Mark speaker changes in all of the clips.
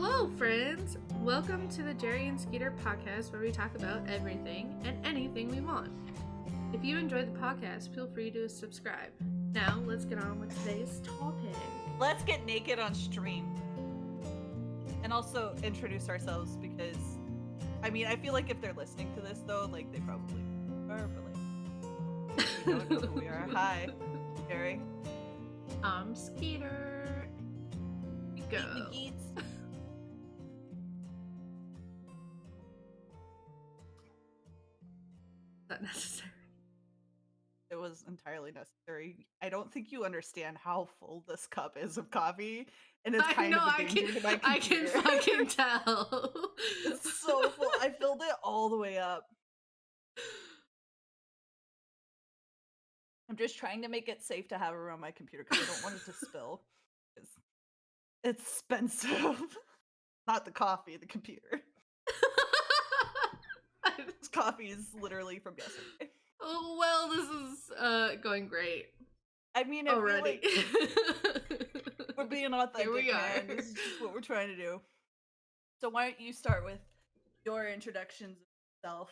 Speaker 1: Hello, friends! Welcome to the Jerry and Skeeter podcast where we talk about everything and anything we want. If you enjoyed the podcast, feel free to subscribe. Now, let's get on with today's topic.
Speaker 2: Let's get naked on stream. And also introduce ourselves because, I mean, I feel like if they're listening to this, though, like, they probably are, but, like, we don't know who we are. Hi, Jerry.
Speaker 1: I'm Skeeter. Go.
Speaker 2: Is
Speaker 1: that necessary?
Speaker 2: It was entirely necessary. I don't think you understand how full this cup is of coffee, and it's kind of a danger to my computer.
Speaker 1: I can fucking tell.
Speaker 2: It's so full. I filled it all the way up. I'm just trying to make it safe to have around my computer because I don't want it to spill. It's expensive. Not the coffee, the computer. This coffee is literally from yesterday.
Speaker 1: Oh, well, this is going great.
Speaker 2: I mean,
Speaker 1: already.
Speaker 2: Like we're being authentic,
Speaker 1: Here we are.
Speaker 2: man. This is just what we're trying to do. So why don't you start with your introductions of yourself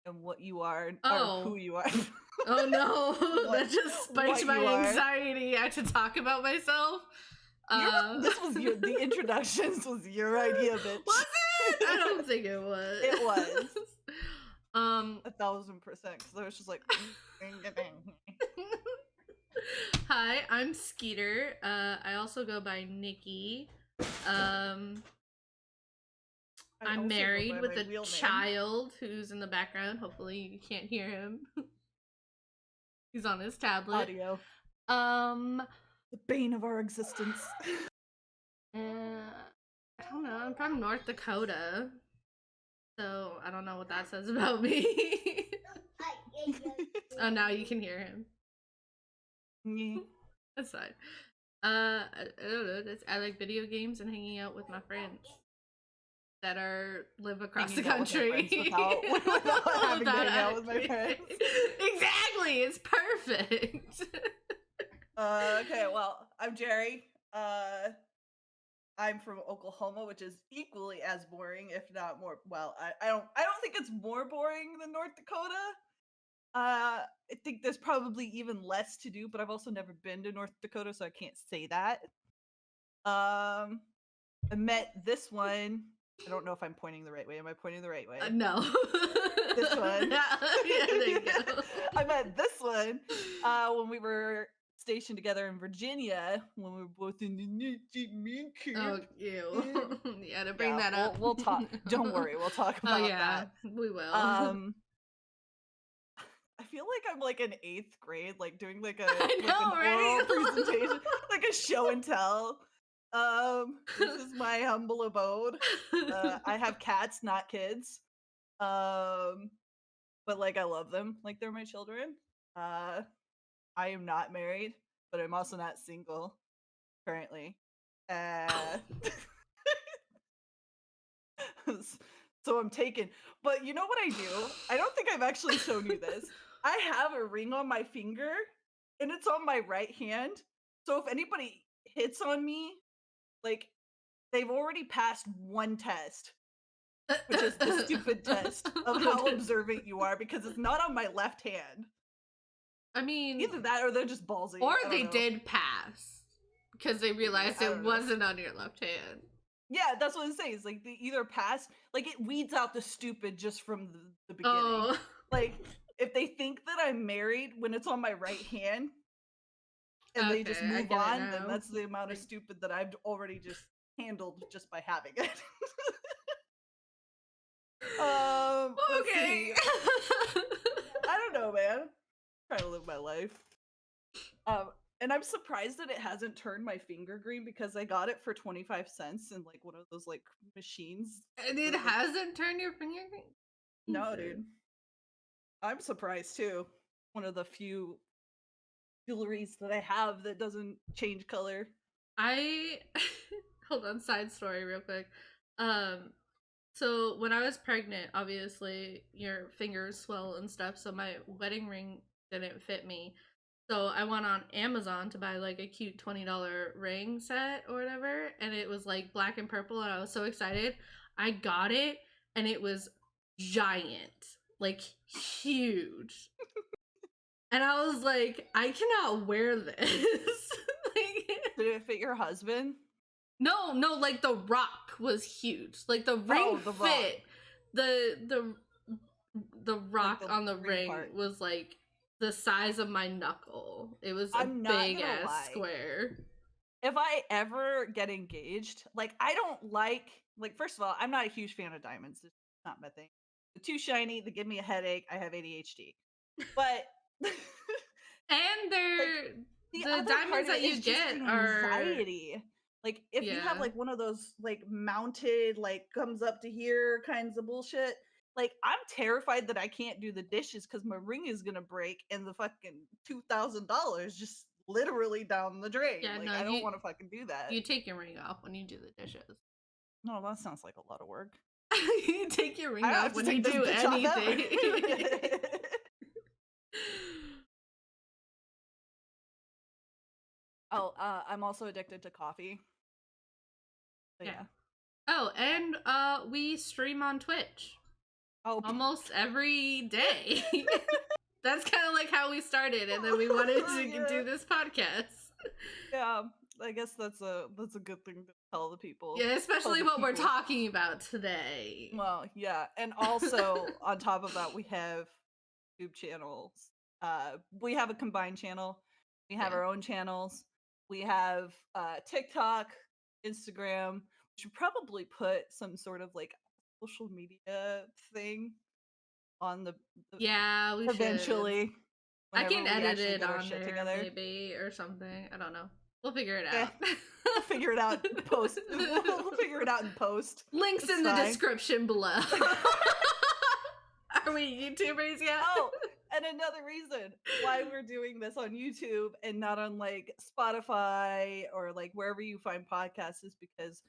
Speaker 2: and what you are or who you are?
Speaker 1: Oh no, that just spiked my anxiety. I had to talk about myself.
Speaker 2: This was the introductions was your idea, bitch.
Speaker 1: Was it? I don't think it was.
Speaker 2: It was. 1000%, because I was just like.
Speaker 1: Hi, I'm Skeeter. I also go by Nikki. I'm married with a child who's in the background. Hopefully you can't hear him. He's on his tablet.
Speaker 2: Audio. The bane of our existence.
Speaker 1: I don't know. I'm from North Dakota, so I don't know what that says about me. Oh, now you can hear him.
Speaker 2: Yeah.
Speaker 1: That's fine. I don't know. I like video games and hanging out with my friends that live across the country.
Speaker 2: Without having to hang out with my friends.
Speaker 1: Exactly. It's perfect.
Speaker 2: Okay, well, I'm Jerry. I'm from Oklahoma, which is equally as boring, if not more. Well, I don't think it's more boring than North Dakota. I think there's probably even less to do, but I've also never been to North Dakota, so I can't say that. I met this one. I don't know if I'm pointing the right way. Am I pointing the right way?
Speaker 1: No.
Speaker 2: This one.
Speaker 1: Yeah, there you go.
Speaker 2: I met this one when we were stationed together in Virginia when we were both in the Navy.
Speaker 1: Oh, ew. Yeah, to bring that up.
Speaker 2: We'll talk. Don't worry, we'll talk about that.
Speaker 1: We will.
Speaker 2: I feel like I'm like in 8th grade, like doing like an
Speaker 1: right?
Speaker 2: oral presentation, like a show and tell. This is my humble abode. I have cats, not kids. But like I love them, like they're my children. I am not married, but I'm also not single currently. So I'm taken. But you know what I do? I don't think I've actually shown you this. I have a ring on my finger, and it's on my right hand. So if anybody hits on me, like, they've already passed one test, which is the stupid test of how observant you are, because it's not on my left hand.
Speaker 1: I mean,
Speaker 2: either that or they're just ballsy.
Speaker 1: Or they did pass because they realized it wasn't on your left hand.
Speaker 2: Yeah, that's what I'm saying. It's like they either pass, like it weeds out the stupid just from the beginning.
Speaker 1: Oh.
Speaker 2: Like if they think that I'm married when it's on my right hand and they just move on, then that's the amount of stupid that I've already just handled just by having it.
Speaker 1: Okay.
Speaker 2: I don't know, man. I'm trying to live my life. And I'm surprised that it hasn't turned my finger green because I got it for 25 cents in like one of those like machines.
Speaker 1: And it hasn't turned your finger green?
Speaker 2: No, dude. I'm surprised too. One of the few jewelries that I have that doesn't change color.
Speaker 1: Hold on, side story real quick. So when I was pregnant, obviously your fingers swell and stuff, so my wedding ring didn't fit me. So I went on Amazon to buy like a cute $20 ring set or whatever, and it was like black and purple, and I was so excited. I got it, and it was giant, like huge. And I was like, I cannot wear this. Like,
Speaker 2: Did it fit your husband?
Speaker 1: no, like the rock was huge. Like the ring
Speaker 2: the
Speaker 1: fit.
Speaker 2: rock.
Speaker 1: The rock
Speaker 2: the
Speaker 1: on the ring
Speaker 2: part.
Speaker 1: was like the size of my knuckle. It was a
Speaker 2: I'm not
Speaker 1: big
Speaker 2: gonna
Speaker 1: ass
Speaker 2: lie.
Speaker 1: square.
Speaker 2: If I ever get engaged, like I don't like first of all, I'm not a huge fan of diamonds. It's not my thing. They're too shiny, they give me a headache. I have ADHD. But
Speaker 1: And they're
Speaker 2: the
Speaker 1: the
Speaker 2: other part
Speaker 1: diamonds
Speaker 2: of
Speaker 1: that
Speaker 2: it
Speaker 1: you
Speaker 2: is just
Speaker 1: get
Speaker 2: the
Speaker 1: are
Speaker 2: anxiety. Like if you have
Speaker 1: yeah.
Speaker 2: like one of those like mounted, like comes up to here kinds of bullshit, like I'm terrified that I can't do the dishes because my ring is gonna break and the fucking $2,000 just literally down the drain.
Speaker 1: Yeah,
Speaker 2: Like
Speaker 1: no,
Speaker 2: I don't want to fucking do that.
Speaker 1: you take your ring off when you do the dishes.
Speaker 2: No, that sounds like a lot of work.
Speaker 1: You take your ring
Speaker 2: I don't
Speaker 1: off
Speaker 2: have to
Speaker 1: when you
Speaker 2: take this
Speaker 1: do
Speaker 2: bitch off ever.
Speaker 1: anything.
Speaker 2: Oh, I'm also addicted to coffee. But yeah.
Speaker 1: Oh, and we stream on Twitch
Speaker 2: Oh,
Speaker 1: almost every day. That's kind of like how we started, and then we wanted to
Speaker 2: Yeah.
Speaker 1: do this podcast.
Speaker 2: Yeah, I guess that's a good thing to tell the people.
Speaker 1: Yeah,
Speaker 2: Tell
Speaker 1: especially
Speaker 2: the
Speaker 1: what we're
Speaker 2: people.
Speaker 1: talking about today.
Speaker 2: Well, yeah, and also on top of that, we have YouTube channels. We have a combined channel. We have
Speaker 1: Yeah.
Speaker 2: our own channels. We have TikTok, Instagram. We should probably put some sort of like social media thing on the
Speaker 1: Yeah, we
Speaker 2: eventually.
Speaker 1: I
Speaker 2: whenever
Speaker 1: can
Speaker 2: we
Speaker 1: edit
Speaker 2: actually
Speaker 1: it
Speaker 2: get our
Speaker 1: on
Speaker 2: shit
Speaker 1: there
Speaker 2: together.
Speaker 1: maybe or something. I don't know. We'll figure it
Speaker 2: Eh,
Speaker 1: out.
Speaker 2: We'll figure it out in post. We'll figure it out in post.
Speaker 1: Links
Speaker 2: It's
Speaker 1: in the
Speaker 2: fine.
Speaker 1: description below. Are we YouTubers yet?
Speaker 2: Oh, and another reason why we're doing this on YouTube and not on like Spotify or like wherever you find podcasts is because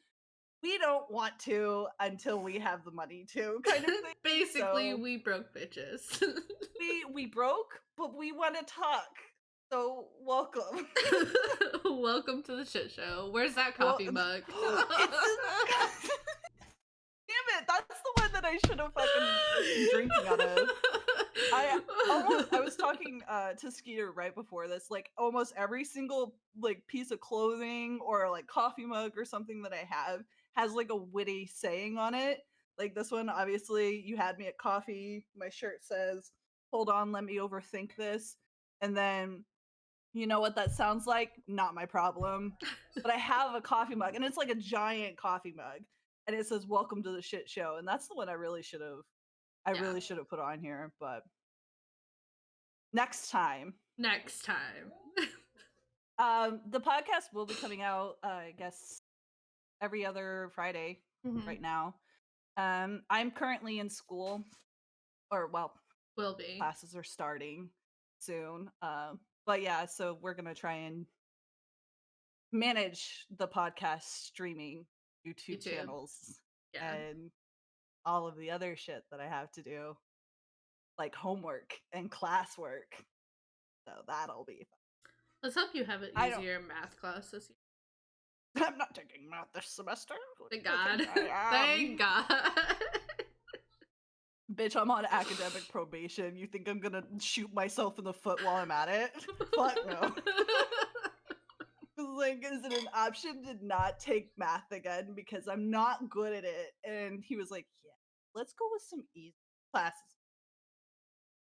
Speaker 2: we don't want to until we have the money to, kind of thing.
Speaker 1: Basically,
Speaker 2: So-
Speaker 1: we broke bitches.
Speaker 2: We broke, but we want to talk. So welcome.
Speaker 1: Welcome to the shit show. Where's that
Speaker 2: Well,
Speaker 1: coffee mug?
Speaker 2: Damn it, that's the one that I should have fucking been drinking out of. I was talking to Skeeter right before this. Like almost every single like piece of clothing or like coffee mug or something that I have has like a witty saying on it. Like this one, obviously, you had me at coffee. My shirt says, "Hold on, let me overthink this." And then, you know what that sounds like? Not my problem. But I have a coffee mug, and it's like a giant coffee mug, and it says "Welcome to the shit show," and that's the one I really should have.
Speaker 1: Yeah.
Speaker 2: really should have put on here, but next time.
Speaker 1: Next time.
Speaker 2: The podcast will be coming out, I guess, every other Friday right now. I'm currently in school, or well,
Speaker 1: Will be.
Speaker 2: classes are starting soon. But yeah, so we're gonna try and manage the podcast streaming YouTube. Channels
Speaker 1: Yeah.
Speaker 2: and all of the other shit that I have to do, like homework and classwork. So that'll be fun.
Speaker 1: Let's hope you have an
Speaker 2: I don't-
Speaker 1: easier math class this year.
Speaker 2: I'm not taking math this semester.
Speaker 1: Thank God.
Speaker 2: I am.
Speaker 1: Thank God.
Speaker 2: Bitch, I'm on academic probation. You think I'm gonna shoot myself in the foot while I'm at it? Fuck no. Like, is it an option to not take math again because I'm not good at it? And he was like, yeah, let's go with some easy classes.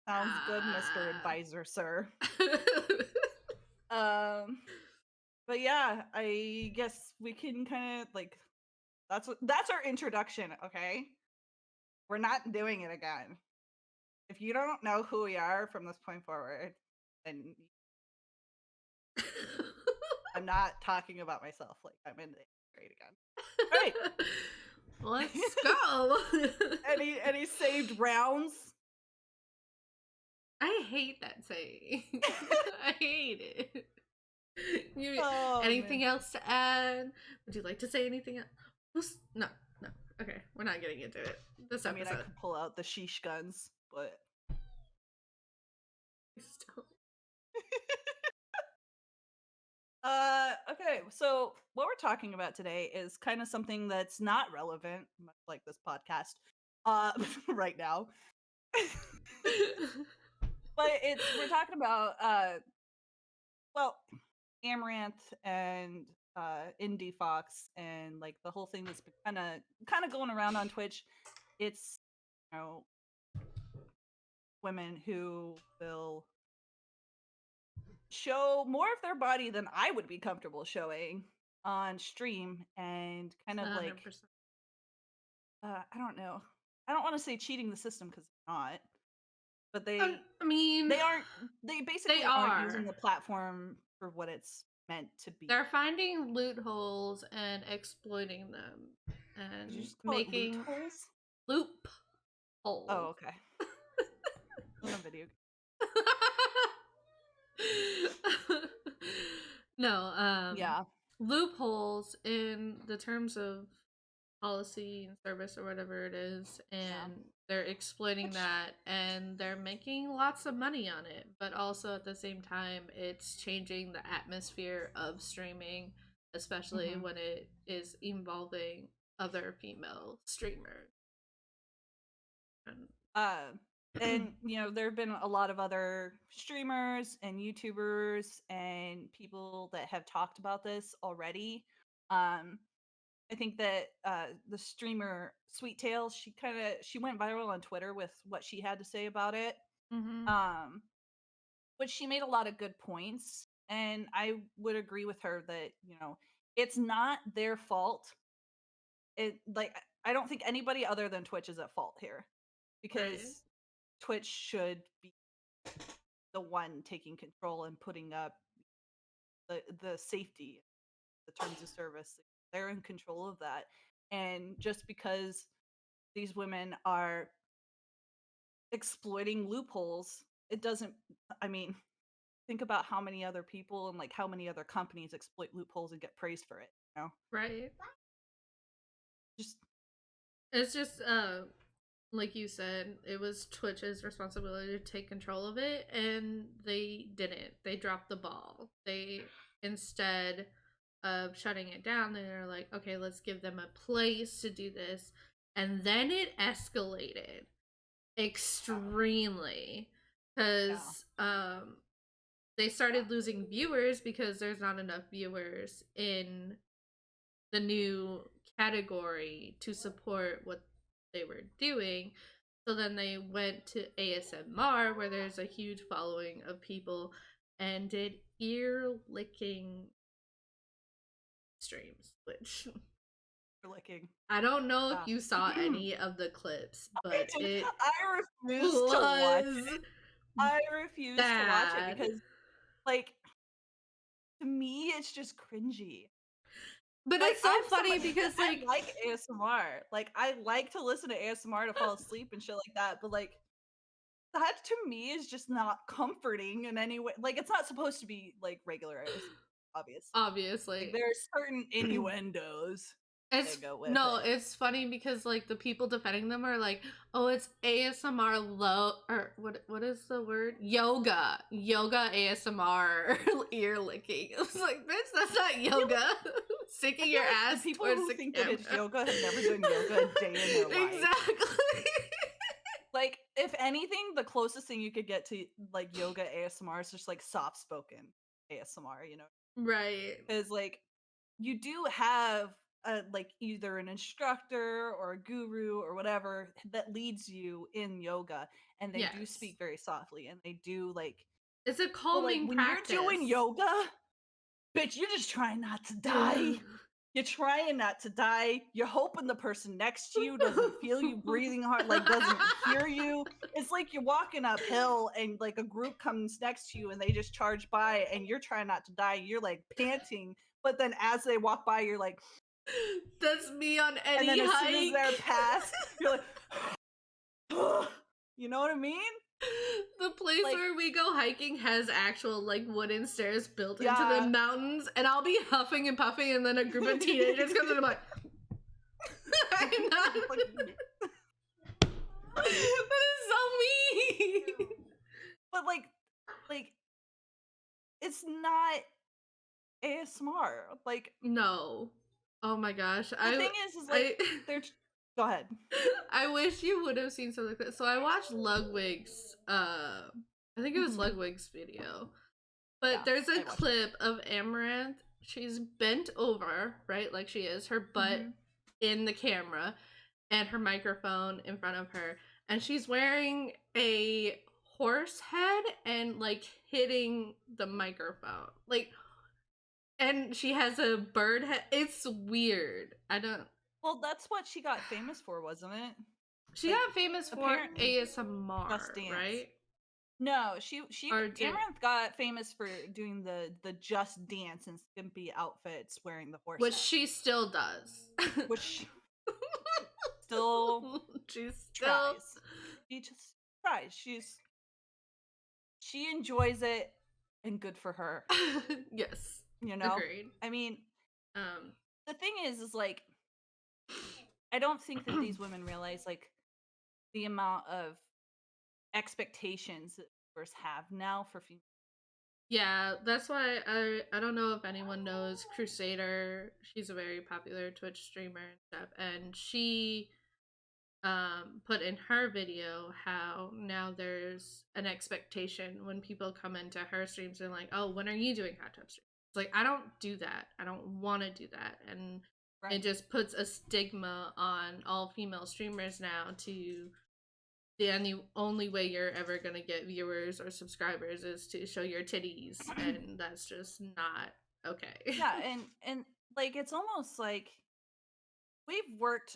Speaker 2: Sounds good, Mr. Advisor, sir. But yeah, I guess we can kind of like that's our introduction, okay? We're not doing it again. If you don't know who we are from this point forward, then I'm not talking about myself like I'm in the 8th grade again. All right.
Speaker 1: Let's go.
Speaker 2: Any saved rounds?
Speaker 1: I hate that saying. I hate it.
Speaker 2: Oh,
Speaker 1: anything
Speaker 2: man.
Speaker 1: else to add? Would you like to say anything else? No. Okay, we're not getting into it this
Speaker 2: I mean,
Speaker 1: episode.
Speaker 2: I could pull out the sheesh guns, but Okay, so what we're talking about today is kind of something that's not relevant, much like this podcast, right now. But we're talking about well, Amaranth and Indie Fox and like the whole thing that's been kind of going around on Twitch. It's you know women who will show more of their body than I would be comfortable showing on stream and kind of like
Speaker 1: 100%.
Speaker 2: I don't know. I don't want to say cheating the system because they're not, but
Speaker 1: I mean,
Speaker 2: they
Speaker 1: they
Speaker 2: basically aren't using
Speaker 1: are.
Speaker 2: the platform for what it's meant to be.
Speaker 1: They're finding loopholes and exploiting them
Speaker 2: Did you
Speaker 1: and
Speaker 2: just call it
Speaker 1: making
Speaker 2: loopholes?
Speaker 1: loopholes.
Speaker 2: Oh, okay. On a video.
Speaker 1: No,
Speaker 2: Yeah.
Speaker 1: loopholes in the terms of policy and service or whatever it is, and they're exploiting
Speaker 2: Which
Speaker 1: that and they're making lots of money on it, but also at the same time it's changing the atmosphere of streaming, especially when it is involving other female streamers.
Speaker 2: and there have been a lot of other streamers and YouTubers and people that have talked about this already. I think that the streamer Sweet Tails, she went viral on Twitter with what she had to say about it. Um, which she made a lot of good points, and I would agree with her that it's not their fault. I don't think anybody other than Twitch is at fault here,
Speaker 1: Right.
Speaker 2: because Twitch should be the one taking control and putting up the safety, the terms of service. They're in control of that. And just because these women are exploiting loopholes, it doesn't, I mean, think about how many other people and like how many other companies exploit loopholes and get praised for it,
Speaker 1: Right.
Speaker 2: Just
Speaker 1: It's just like you said, it was Twitch's responsibility to take control of it, and they didn't. They dropped the ball. They, instead of shutting it down, they're like, okay, let's give them a place to do this. And then it escalated extremely because they started losing viewers because there's not enough viewers in the new category to support what they were doing. So then they went to ASMR, where there's a huge following of people, and did ear licking streams, which
Speaker 2: licking.
Speaker 1: I don't know if you saw any of the clips, but it
Speaker 2: I refuse to watch it. I refuse to watch it because, like, to me, it's just cringy.
Speaker 1: But
Speaker 2: Like,
Speaker 1: it's so funny because,
Speaker 2: I like ASMR. Like, I like to listen to ASMR to fall asleep and shit like that. But like, that to me is just not comforting in any way. Like, it's not supposed to be like regular ASMR, obviously. Like, there are certain innuendos.
Speaker 1: It's funny because like the people defending them are like, oh, it's ASMR or what is the word? Yoga ASMR ear licking. I was like, bitch, that's not yoga. Sticking your ass.
Speaker 2: The people who think that it's yoga have never done yoga a day in their life.
Speaker 1: Exactly.
Speaker 2: Like, if anything, the closest thing you could get to like yoga ASMR is just like soft spoken ASMR,
Speaker 1: Right.
Speaker 2: Because like you do have like either an instructor or a guru or whatever that leads you in yoga, and they do speak very softly, and they do like
Speaker 1: it's a calming
Speaker 2: when
Speaker 1: practice.
Speaker 2: you're doing yoga, bitch, you're just trying not to die. You're trying not to die. You're hoping the person next to you doesn't feel you breathing hard, like doesn't hear you. It's like you're walking uphill and like a group comes next to you and they just charge by and you're trying not to die. You're like panting, but then as they walk by, you're like,
Speaker 1: that's me on any hike.
Speaker 2: And then as soon as they're past, you're like, you know what I mean?
Speaker 1: The place where we go hiking has actual like wooden stairs built into the mountains, and I'll be huffing and puffing, and then a group of teenagers comes in and I'm like, I'm not. That is so mean.
Speaker 2: But like, it's not. ASMR. Like,
Speaker 1: No. Oh my gosh.
Speaker 2: the thing is like
Speaker 1: I
Speaker 2: they're go ahead.
Speaker 1: I wish you would have seen something like that. So I watched Ludwig's I think it was
Speaker 2: Mhm.
Speaker 1: Ludwig's video. But
Speaker 2: Yeah,
Speaker 1: there's a
Speaker 2: I watched it.
Speaker 1: clip of Amaranth. She's bent over, right? Like she is, her butt
Speaker 2: Mhm.
Speaker 1: in the camera and her microphone in front of her. And she's wearing a horse head and like hitting the microphone. Like, and she has a bird head. It's weird. I don't.
Speaker 2: Well, that's what she got famous for, wasn't it?
Speaker 1: She
Speaker 2: Like,
Speaker 1: got famous for
Speaker 2: apparently, Just
Speaker 1: ASMR,
Speaker 2: Dance.
Speaker 1: right?
Speaker 2: No, she
Speaker 1: Or did.
Speaker 2: Amaranth got famous for doing the Just Dance in skimpy outfits wearing the horse
Speaker 1: Which
Speaker 2: hat,
Speaker 1: she still does.
Speaker 2: which she still
Speaker 1: She's still.
Speaker 2: tries. She just tries. She enjoys it and good for her,
Speaker 1: Yes.
Speaker 2: you know?
Speaker 1: Agreed.
Speaker 2: I mean,
Speaker 1: Um,
Speaker 2: the thing is like I don't think that these women realize like the amount of expectations that viewers have now for female.
Speaker 1: yeah, that's why I don't know if anyone knows Crusader. She's a very popular Twitch streamer and stuff, and she put in her video how now there's an expectation when people come into her streams and like, oh, when are you doing hot tub streams? It's like I don't do that. I don't want to do that, and it
Speaker 2: Right.
Speaker 1: just puts a stigma on all female streamers now to only way you're ever gonna get viewers or subscribers is to show your titties, and that's just not okay.
Speaker 2: Yeah, and like it's almost like we've worked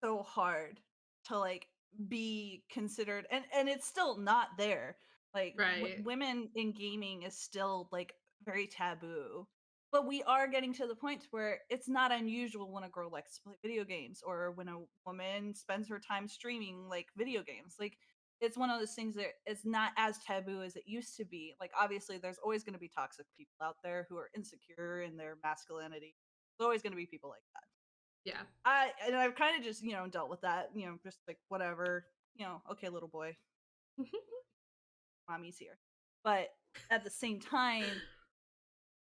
Speaker 2: so hard to like be considered and it's still not there. Like
Speaker 1: Right.
Speaker 2: women in gaming is still like very taboo. But we are getting to the point where it's not unusual when a girl likes to play video games or when a woman spends her time streaming like video games. Like it's one of those things that it's not as taboo as it used to be. Like obviously there's always going to be toxic people out there who are insecure in their masculinity. There's always going to be people like that.
Speaker 1: Yeah.
Speaker 2: I've kind of just, dealt with that, just like whatever, okay, little boy, mommy's here. But at the same time,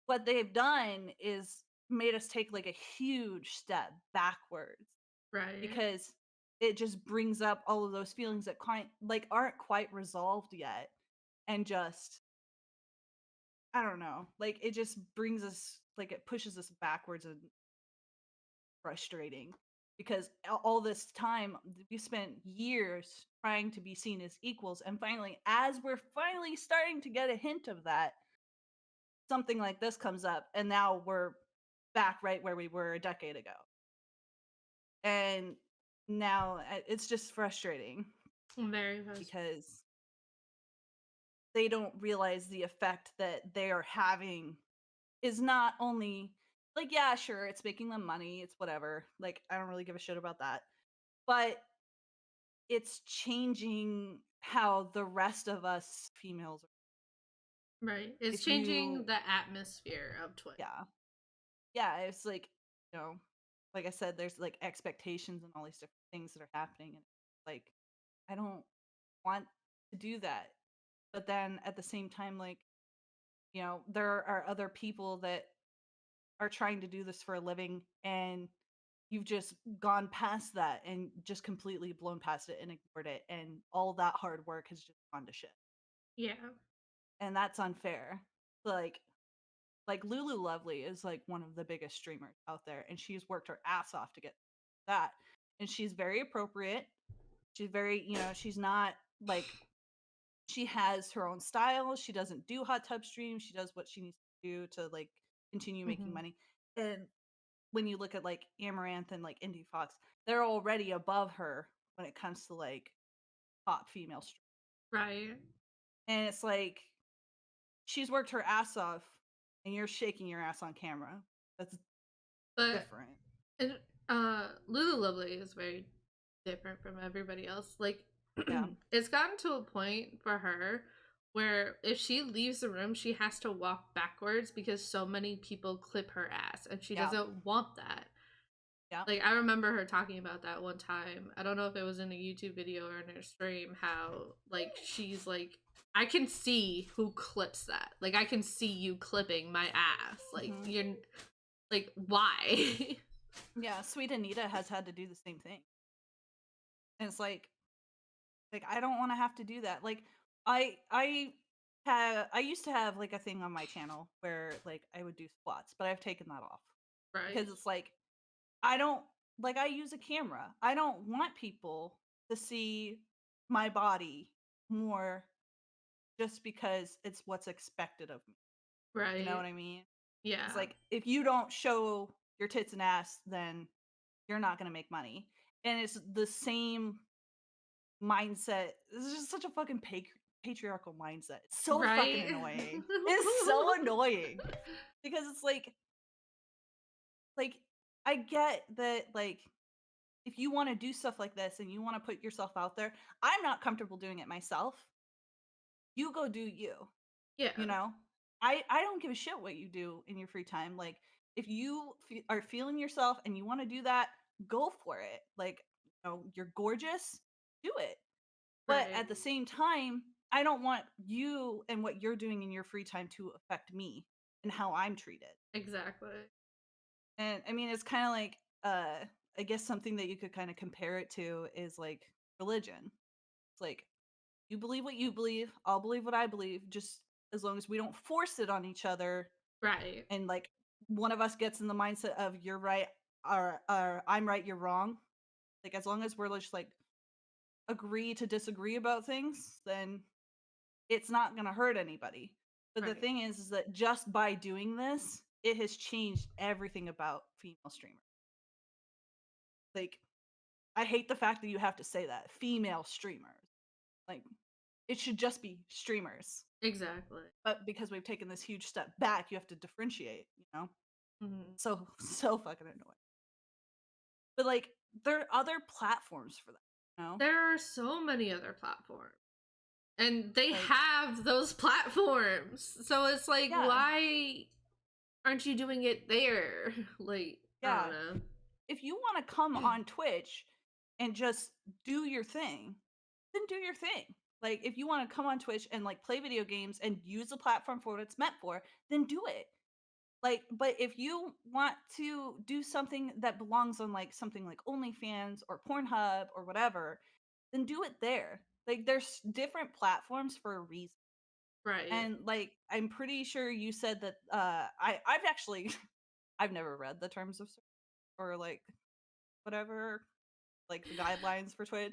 Speaker 2: what they've done is made us take like a huge step backwards
Speaker 1: Right.
Speaker 2: because it just brings up all of those feelings that aren't quite resolved yet and just I don't know, like it just brings us like it pushes us backwards and frustrating because all this time we spent years trying to be seen as equals and finally as we're finally starting to get a hint of that something like this comes up and now we're back right where we were a decade ago and now it's just frustrating
Speaker 1: Very much.
Speaker 2: because they don't realize the effect that they are having is not only like yeah sure it's making them money it's whatever like I don't really give a shit about that but it's changing how the rest of us females
Speaker 1: Right. It's
Speaker 2: if
Speaker 1: changing
Speaker 2: you
Speaker 1: the atmosphere of Twitch.
Speaker 2: yeah. Yeah, it's like, you know, like I said, there's like expectations and all these different things that are happening and like I don't want to do that. But then at the same time, like, there are other people that are trying to do this for a living and you've just gone past that and just completely blown past it and ignored it and all that hard work has just gone to shit.
Speaker 1: Yeah.
Speaker 2: And that's unfair. Like Lulu Lovely is like one of the biggest streamers out there and she's worked her ass off to get that. And she's very appropriate. She's very, she's not like she has her own style. She doesn't do hot tub streams. She does what she needs to do to like continue making
Speaker 1: Hmm.
Speaker 2: money. And when you look at like Amaranth and like Indie Fox, they're already above her when it comes to like top female stream.
Speaker 1: Right.
Speaker 2: And it's like she's worked her ass off and you're shaking your ass on camera. That's
Speaker 1: But
Speaker 2: different.
Speaker 1: it, Lulu Lovely is very different from everybody else. Like,
Speaker 2: Yeah.
Speaker 1: it's gotten to a point for her where if she leaves the room, she has to walk backwards because so many people clip her ass, and she
Speaker 2: Yeah.
Speaker 1: doesn't want that.
Speaker 2: Yeah.
Speaker 1: Like, I remember her talking about that one time. I don't know if it was in a YouTube video or in her stream, how like she's like I can see who clips that. Like, I can see you clipping my ass. Like, you're like, why?
Speaker 2: Yeah, Sweet Anita has had to do the same thing. And it's like I don't want to have to do that. Like I used to have like a thing on my channel where like I would do squats, but I've taken that off
Speaker 1: Right.
Speaker 2: because it's like I don't like I use a camera. I don't want people to see my body more just because it's what's expected of me. You know
Speaker 1: Right.
Speaker 2: what I mean? It's
Speaker 1: Yeah.
Speaker 2: like if you don't show your tits and ass, then you're not going to make money. And it's the same mindset. This is just such a fucking patriarchal mindset. It's so fucking
Speaker 1: Right.
Speaker 2: annoying. It's so annoying because it's like I get that like if you want to do stuff like this and you want to put yourself out there, I'm not comfortable doing it myself. You go do you.
Speaker 1: Yeah.
Speaker 2: You know? I don't give a shit what you do in your free time. Like if you are feeling yourself and you want to do that, go for it. Like, you know, you're gorgeous, do it. But
Speaker 1: Right.
Speaker 2: at the same time, I don't want you and what you're doing in your free time to affect me and how I'm treated.
Speaker 1: Exactly.
Speaker 2: And I mean, it's kind of like, I guess something that you could kind of compare it to is like religion. It's like, you believe what you believe, I'll believe what I believe, just as long as we don't force it on each other
Speaker 1: Right.
Speaker 2: and like one of us gets in the mindset of you're right or I'm right, you're wrong. Like as long as we're just like agree to disagree about things, then it's not going to hurt anybody. But the
Speaker 1: Right.
Speaker 2: thing is that just by doing this, it has changed everything about female streamers. Like, I hate the fact that you have to say that female streamers. Like, it should just be streamers.
Speaker 1: Exactly.
Speaker 2: But because we've taken this huge step back, you have to differentiate. You know,
Speaker 1: Mm-hmm.
Speaker 2: so fucking annoying. But like, there are other platforms for that. You know,
Speaker 1: There are so many other platforms. And they
Speaker 2: like
Speaker 1: have those platforms. So it's like,
Speaker 2: yeah,
Speaker 1: why aren't you doing it there? Like, I
Speaker 2: yeah.
Speaker 1: don't know.
Speaker 2: If you want to come on Twitch and just do your thing, then do your thing. Like if you want to come on Twitch and like play video games and use the platform for what it's meant for, then do it. Like, but if you want to do something that belongs on like something like OnlyFans or Pornhub or whatever, then do it there. Like there's different platforms for a reason.
Speaker 1: Right.
Speaker 2: And like I'm pretty sure you said that I've actually I've never read the terms of service or like whatever like the guidelines for Twitch.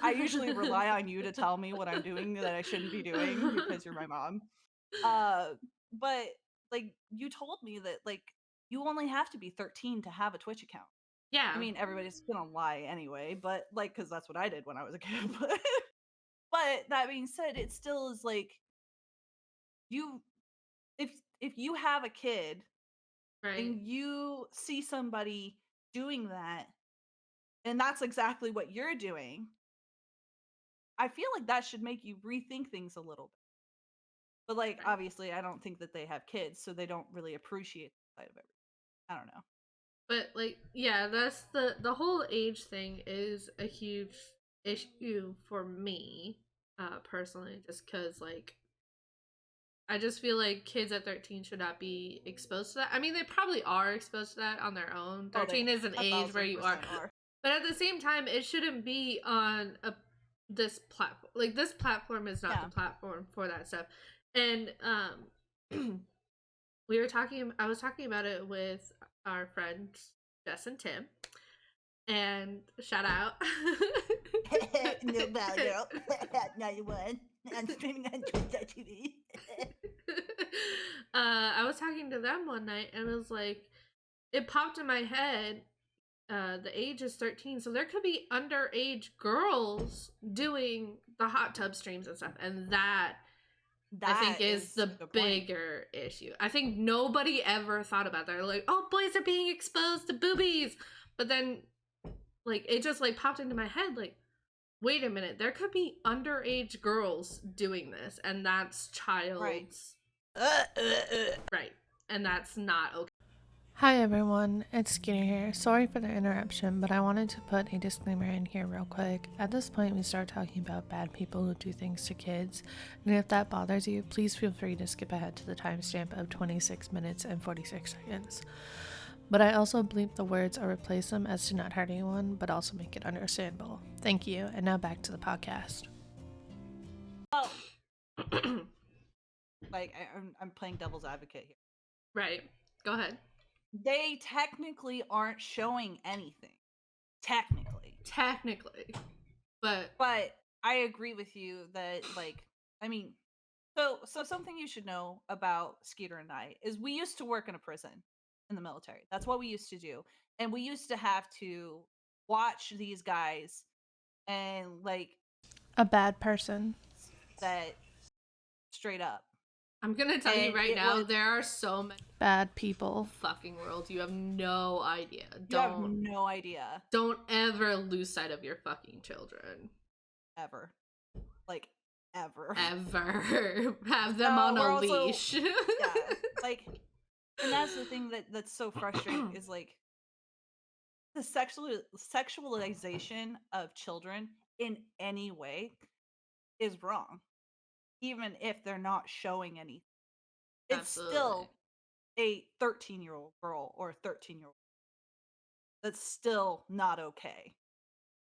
Speaker 2: I usually rely on you to tell me what I'm doing that I shouldn't be doing because you're my mom. But like you told me that like you only have to be 13 to have a Twitch account. I
Speaker 1: Yeah.
Speaker 2: mean, everybody's gonna lie anyway, but like because that's what I did when I was a kid. But that being said, it still is like you if if you have a kid
Speaker 1: Right.
Speaker 2: and you see somebody doing that and that's exactly what you're doing, I feel like that should make you rethink things a little bit. But like
Speaker 1: Right.
Speaker 2: obviously I don't think that they have kids, so they don't really appreciate the side of everything. I don't know.
Speaker 1: But like, yeah, that's the whole age thing is a huge issue for me, personally, just because like I just feel like kids at 13 should not be exposed to that. I mean, they probably are exposed to that on their own.
Speaker 2: Oh, they
Speaker 1: 13 is an
Speaker 2: a
Speaker 1: age where
Speaker 2: thousand
Speaker 1: you are.
Speaker 2: percent are.
Speaker 1: But at the same time, it shouldn't be on this platform. Like this platform is not
Speaker 2: Yeah.
Speaker 1: the platform for that stuff. And I was talking about it with our friends Jess and Tim. And shout out.
Speaker 2: No bad girl. Now you won. I'm streaming on Twitch.tv.
Speaker 1: I was talking to them one night and it was like it popped in my head. The age is 13, so there could be underage girls doing the hot tub streams and stuff, and that I think is the bigger issue. I think nobody ever thought about that. They're like, oh, boys are being exposed to boobies, but then like it just like popped into my head like, wait a minute, there could be underage girls doing this, and that's child's
Speaker 2: Right.
Speaker 1: right, and that's not okay. Hi everyone, it's Skinner here. Sorry for the interruption, but I wanted to put a disclaimer in here real quick. At this point, we start talking about bad people who do things to kids, and if that bothers you, please feel free to skip ahead to the timestamp of 26 minutes and 46 seconds. But I also bleep the words or replace them as to not hurt anyone, but also make it understandable. Thank you, and now back to the podcast.
Speaker 2: Oh, like I'm playing devil's advocate here.
Speaker 1: Right. Go ahead.
Speaker 2: They technically aren't showing anything. Technically.
Speaker 1: But
Speaker 2: I agree with you that, like, I mean, so something you should know about Skeeter and I is we used to work in a prison in the military. That's what we used to do. And we used to have to watch these guys and like
Speaker 1: a bad person.
Speaker 2: that straight up.
Speaker 1: I'm gonna tell you
Speaker 2: And
Speaker 1: right
Speaker 2: it
Speaker 1: now,
Speaker 2: was
Speaker 1: there are so many bad people fucking world. You have no idea.
Speaker 2: you have no idea.
Speaker 1: Don't ever lose sight of your fucking children.
Speaker 2: Ever. Like ever.
Speaker 1: Ever. Have them on a leash.
Speaker 2: Yeah. Like, and that's the thing that's so frustrating is like the sexualization of children in any way is wrong, even if they're not showing anything. It's
Speaker 1: Absolutely.
Speaker 2: still a 13-year-old girl or a 13-year-old. That's still not okay.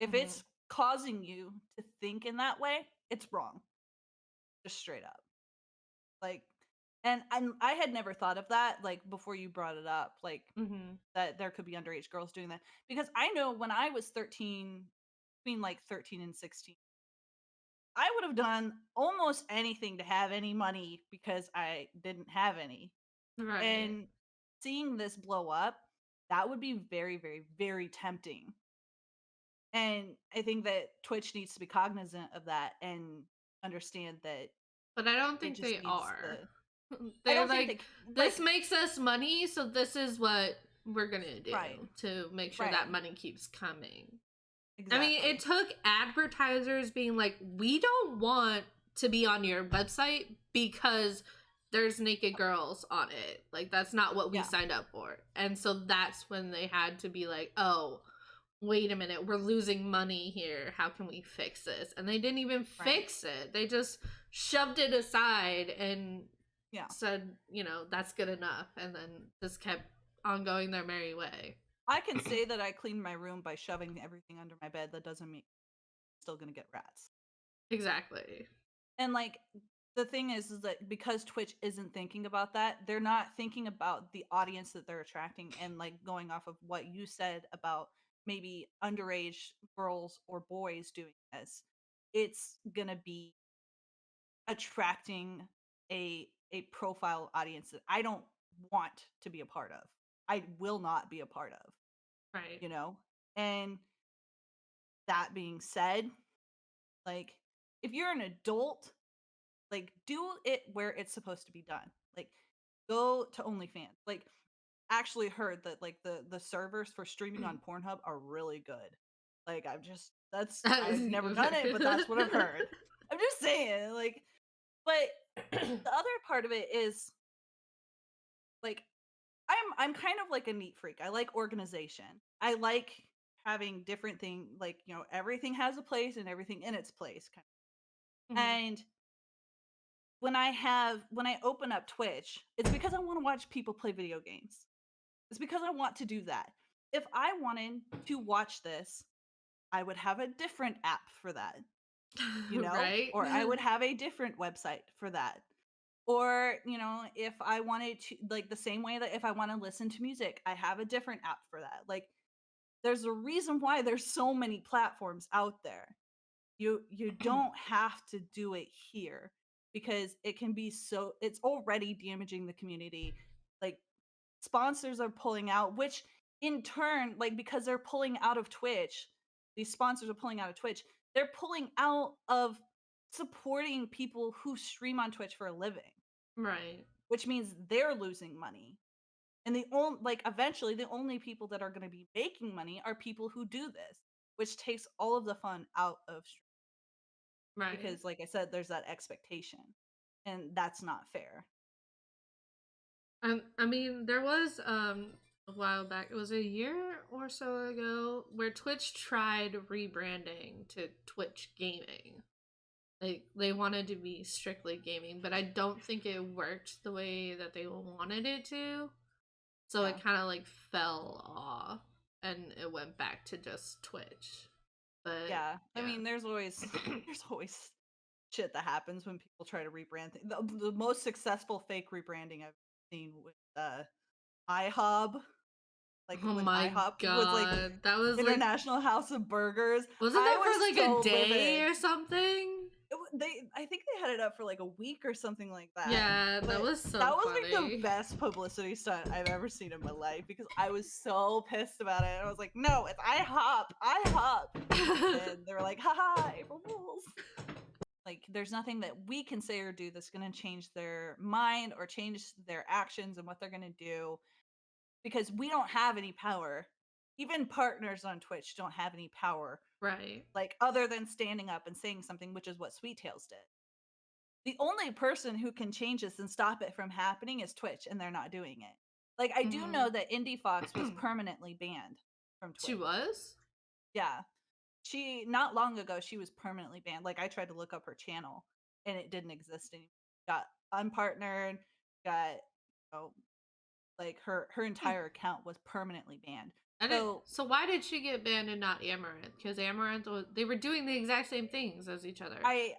Speaker 2: If it's causing you to think in that way, it's wrong. Just straight up. Like, and I had never thought of that, like, before you brought it up, like, that there could be underage girls doing that. Because I know when I was 13, between like 13 and 16, I would have done almost anything to have any money because I didn't have any.
Speaker 1: Right.
Speaker 2: And seeing this blow up, that would be very, very, very tempting. And I think that Twitch needs to be cognizant of that and understand that.
Speaker 1: But I don't think they are.
Speaker 2: They're
Speaker 1: like, this makes us money, so this is what we're gonna do to make sure that money keeps coming. Exactly. I mean, it took advertisers being like, we don't want to be on your website because there's naked girls on it. Like, that's not what we signed up for. And so that's when they had to be like, oh, wait a minute, we're losing money here. How can we fix this? And they didn't even fix it. They just shoved it aside and said, you know, that's good enough. And then just kept on going their merry way.
Speaker 2: I can say that I cleaned my room by shoving everything under my bed. That doesn't mean I'm still gonna get rats.
Speaker 1: Exactly.
Speaker 2: And like the thing is that because Twitch isn't thinking about that, they're not thinking about the audience that they're attracting and like going off of what you said about maybe underage girls or boys doing this. It's gonna be attracting a profile audience that I don't want to be a part of. I will not be a part of.
Speaker 1: Right.
Speaker 2: You know? And that being said, like if you're an adult, like do it where it's supposed to be done. Like go to OnlyFans. Like actually heard that like the servers for streaming on Pornhub are really good. Like I've never done it, but that's what I've heard. I'm just saying, like, but the other part of it is like I'm kind of like a neat freak. I like organization. I like having different things, like, you know, everything has a place and everything in its place kind of. And when I open up Twitch, it's because I want to watch people play video games. It's because I want to do that. If I wanted to watch this, I would have a different app for that. You know?
Speaker 1: Right?
Speaker 2: Or I would have a different website for that. Or, you know, if I wanted to, like the same way that if I want to listen to music, I have a different app for that. Like there's a reason why there's so many platforms out there. You don't have to do it here because it can be so it's already damaging the community. Like sponsors are pulling out, which in turn, like because they're pulling out of Twitch, these sponsors are pulling out of Twitch, they're pulling out of supporting people who stream on Twitch for a living.
Speaker 1: Right.
Speaker 2: Which means they're losing money. And the only like eventually the only people that are going to be making money are people who do this, which takes all of the fun out of streaming.
Speaker 1: Right.
Speaker 2: Because like I said, there's that expectation. And that's not fair.
Speaker 1: I mean, there was a while back. It was a year or so ago where Twitch tried rebranding to Twitch Gaming. Like they wanted to be strictly gaming, but I don't think it worked the way that they wanted it to. So
Speaker 2: Yeah.
Speaker 1: it kind of like fell off and it went back to just Twitch. But
Speaker 2: Yeah. I
Speaker 1: yeah.
Speaker 2: mean, there's always shit that happens when people try to rebrand things. The most successful fake rebranding I've seen with IHOB, like
Speaker 1: Oh
Speaker 2: when
Speaker 1: my
Speaker 2: IHOP was like
Speaker 1: god. That was like,
Speaker 2: International House of Burgers.
Speaker 1: wasn't
Speaker 2: I
Speaker 1: that for
Speaker 2: was
Speaker 1: like a
Speaker 2: so
Speaker 1: day
Speaker 2: livid.
Speaker 1: or something?
Speaker 2: I think they had it up for like a week or something like that.
Speaker 1: Yeah, that
Speaker 2: But
Speaker 1: was
Speaker 2: that
Speaker 1: so
Speaker 2: was like the
Speaker 1: funny.
Speaker 2: best publicity stunt I've ever seen in my life because I was so pissed about it. I was like, no, it's IHOP. And they were like, haha, April Fools. Like, there's nothing that we can say or do that's going to change their mind or change their actions and what they're going to do because we don't have any power. Even partners on Twitch don't have any power,
Speaker 1: Right.
Speaker 2: like, other than standing up and saying something, which is what Sweet Tails did. The only person who can change this and stop it from happening is Twitch, and they're not doing it. Like, I do know
Speaker 1: Mhm.
Speaker 2: that Indie Fox was permanently banned from
Speaker 1: She
Speaker 2: Twitch.
Speaker 1: was?
Speaker 2: Yeah. She not long ago, she was permanently banned. Like, I tried to look up her channel, and it didn't exist anymore. Got unpartnered, got, like, her
Speaker 1: Hmm.
Speaker 2: entire account was permanently banned.
Speaker 1: I didn't.
Speaker 2: So,
Speaker 1: So why did she get banned and not Amaranth? Because Amaranth was, they were doing the exact same things as each other.
Speaker 2: I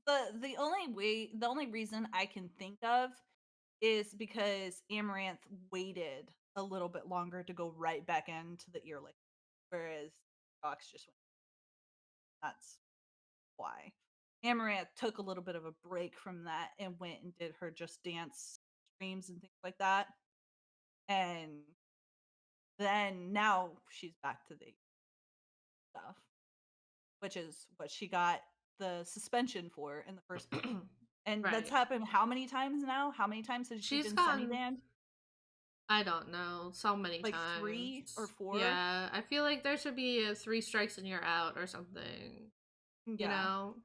Speaker 2: the only reason I can think of is because Amaranth waited a little bit longer to go right back into the ear lick, whereas Fox just went. That's why. Amaranth took a little bit of a break from that and went and did her Just Dance streams and things like that. And then now she's back to the stuff, which is what she got the suspension for in the first place. And that's
Speaker 1: Right.
Speaker 2: happened how many times now? How many times has she
Speaker 1: She's
Speaker 2: been
Speaker 1: gotten,
Speaker 2: semi-banned?
Speaker 1: I don't know, so many
Speaker 2: Like 3 or
Speaker 1: times.
Speaker 2: 4?
Speaker 1: Yeah, I feel like there should be a 3 strikes and you're out or something. You
Speaker 2: Yeah.
Speaker 1: know?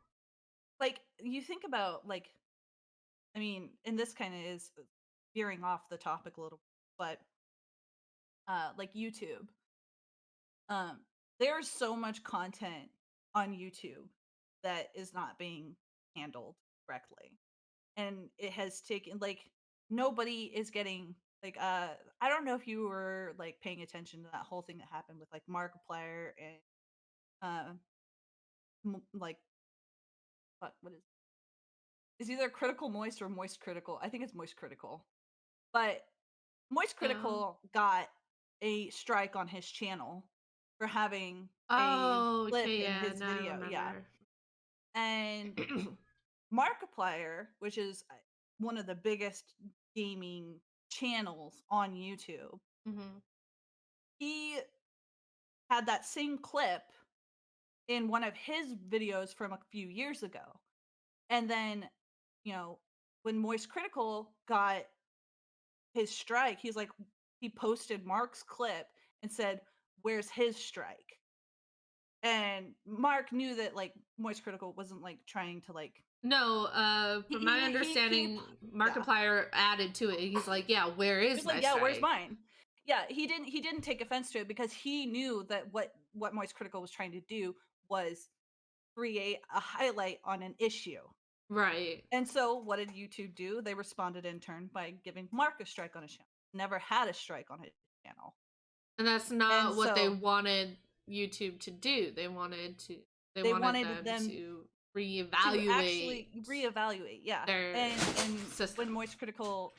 Speaker 2: Like, you think about, like, I mean, and this kinda is veering off the topic a little, but, like YouTube. Um, there's so much content on YouTube that is not being handled correctly. And it has taken, like, nobody is getting, like, I don't know if you were, like, paying attention to that whole thing that happened with, like, Markiplier and, uh, like, what is it's either Critical Moist or Moist Critical. I think it's Moist Critical. But Moist
Speaker 1: Yeah.
Speaker 2: Critical got a strike on his channel for having a
Speaker 1: Oh,
Speaker 2: clip
Speaker 1: okay,
Speaker 2: in
Speaker 1: yeah,
Speaker 2: his
Speaker 1: now I
Speaker 2: video, yeah.
Speaker 1: remember.
Speaker 2: And Markiplier, which is one of the biggest gaming channels on YouTube,
Speaker 1: Hmm.
Speaker 2: he had that same clip in one of his videos from a few years ago. And then, you know, when Moist Critical got his strike, he posted Mark's clip and said, "Where's his strike?" And Mark knew that, like, Moist Critical wasn't, like, trying to, like,
Speaker 1: No, from my
Speaker 2: he
Speaker 1: understanding,
Speaker 2: yeah.
Speaker 1: Markiplier added to it. He's like, "Yeah, where is
Speaker 2: He's like,
Speaker 1: my
Speaker 2: "Yeah, where's
Speaker 1: strike?"
Speaker 2: mine?" Yeah, he didn't take offense to it because he knew that what Moist Critical was trying to do was create a highlight on an issue.
Speaker 1: Right.
Speaker 2: And so what did YouTube do? They responded in turn by giving Mark a strike on his channel. Never had a strike on his channel.
Speaker 1: And that's
Speaker 2: And
Speaker 1: not what they
Speaker 2: so
Speaker 1: wanted YouTube to do. They
Speaker 2: they
Speaker 1: wanted
Speaker 2: wanted
Speaker 1: them
Speaker 2: them
Speaker 1: to
Speaker 2: to
Speaker 1: reevaluate
Speaker 2: actually reevaluate, yeah.
Speaker 1: their
Speaker 2: And
Speaker 1: system.
Speaker 2: when Moist Critical,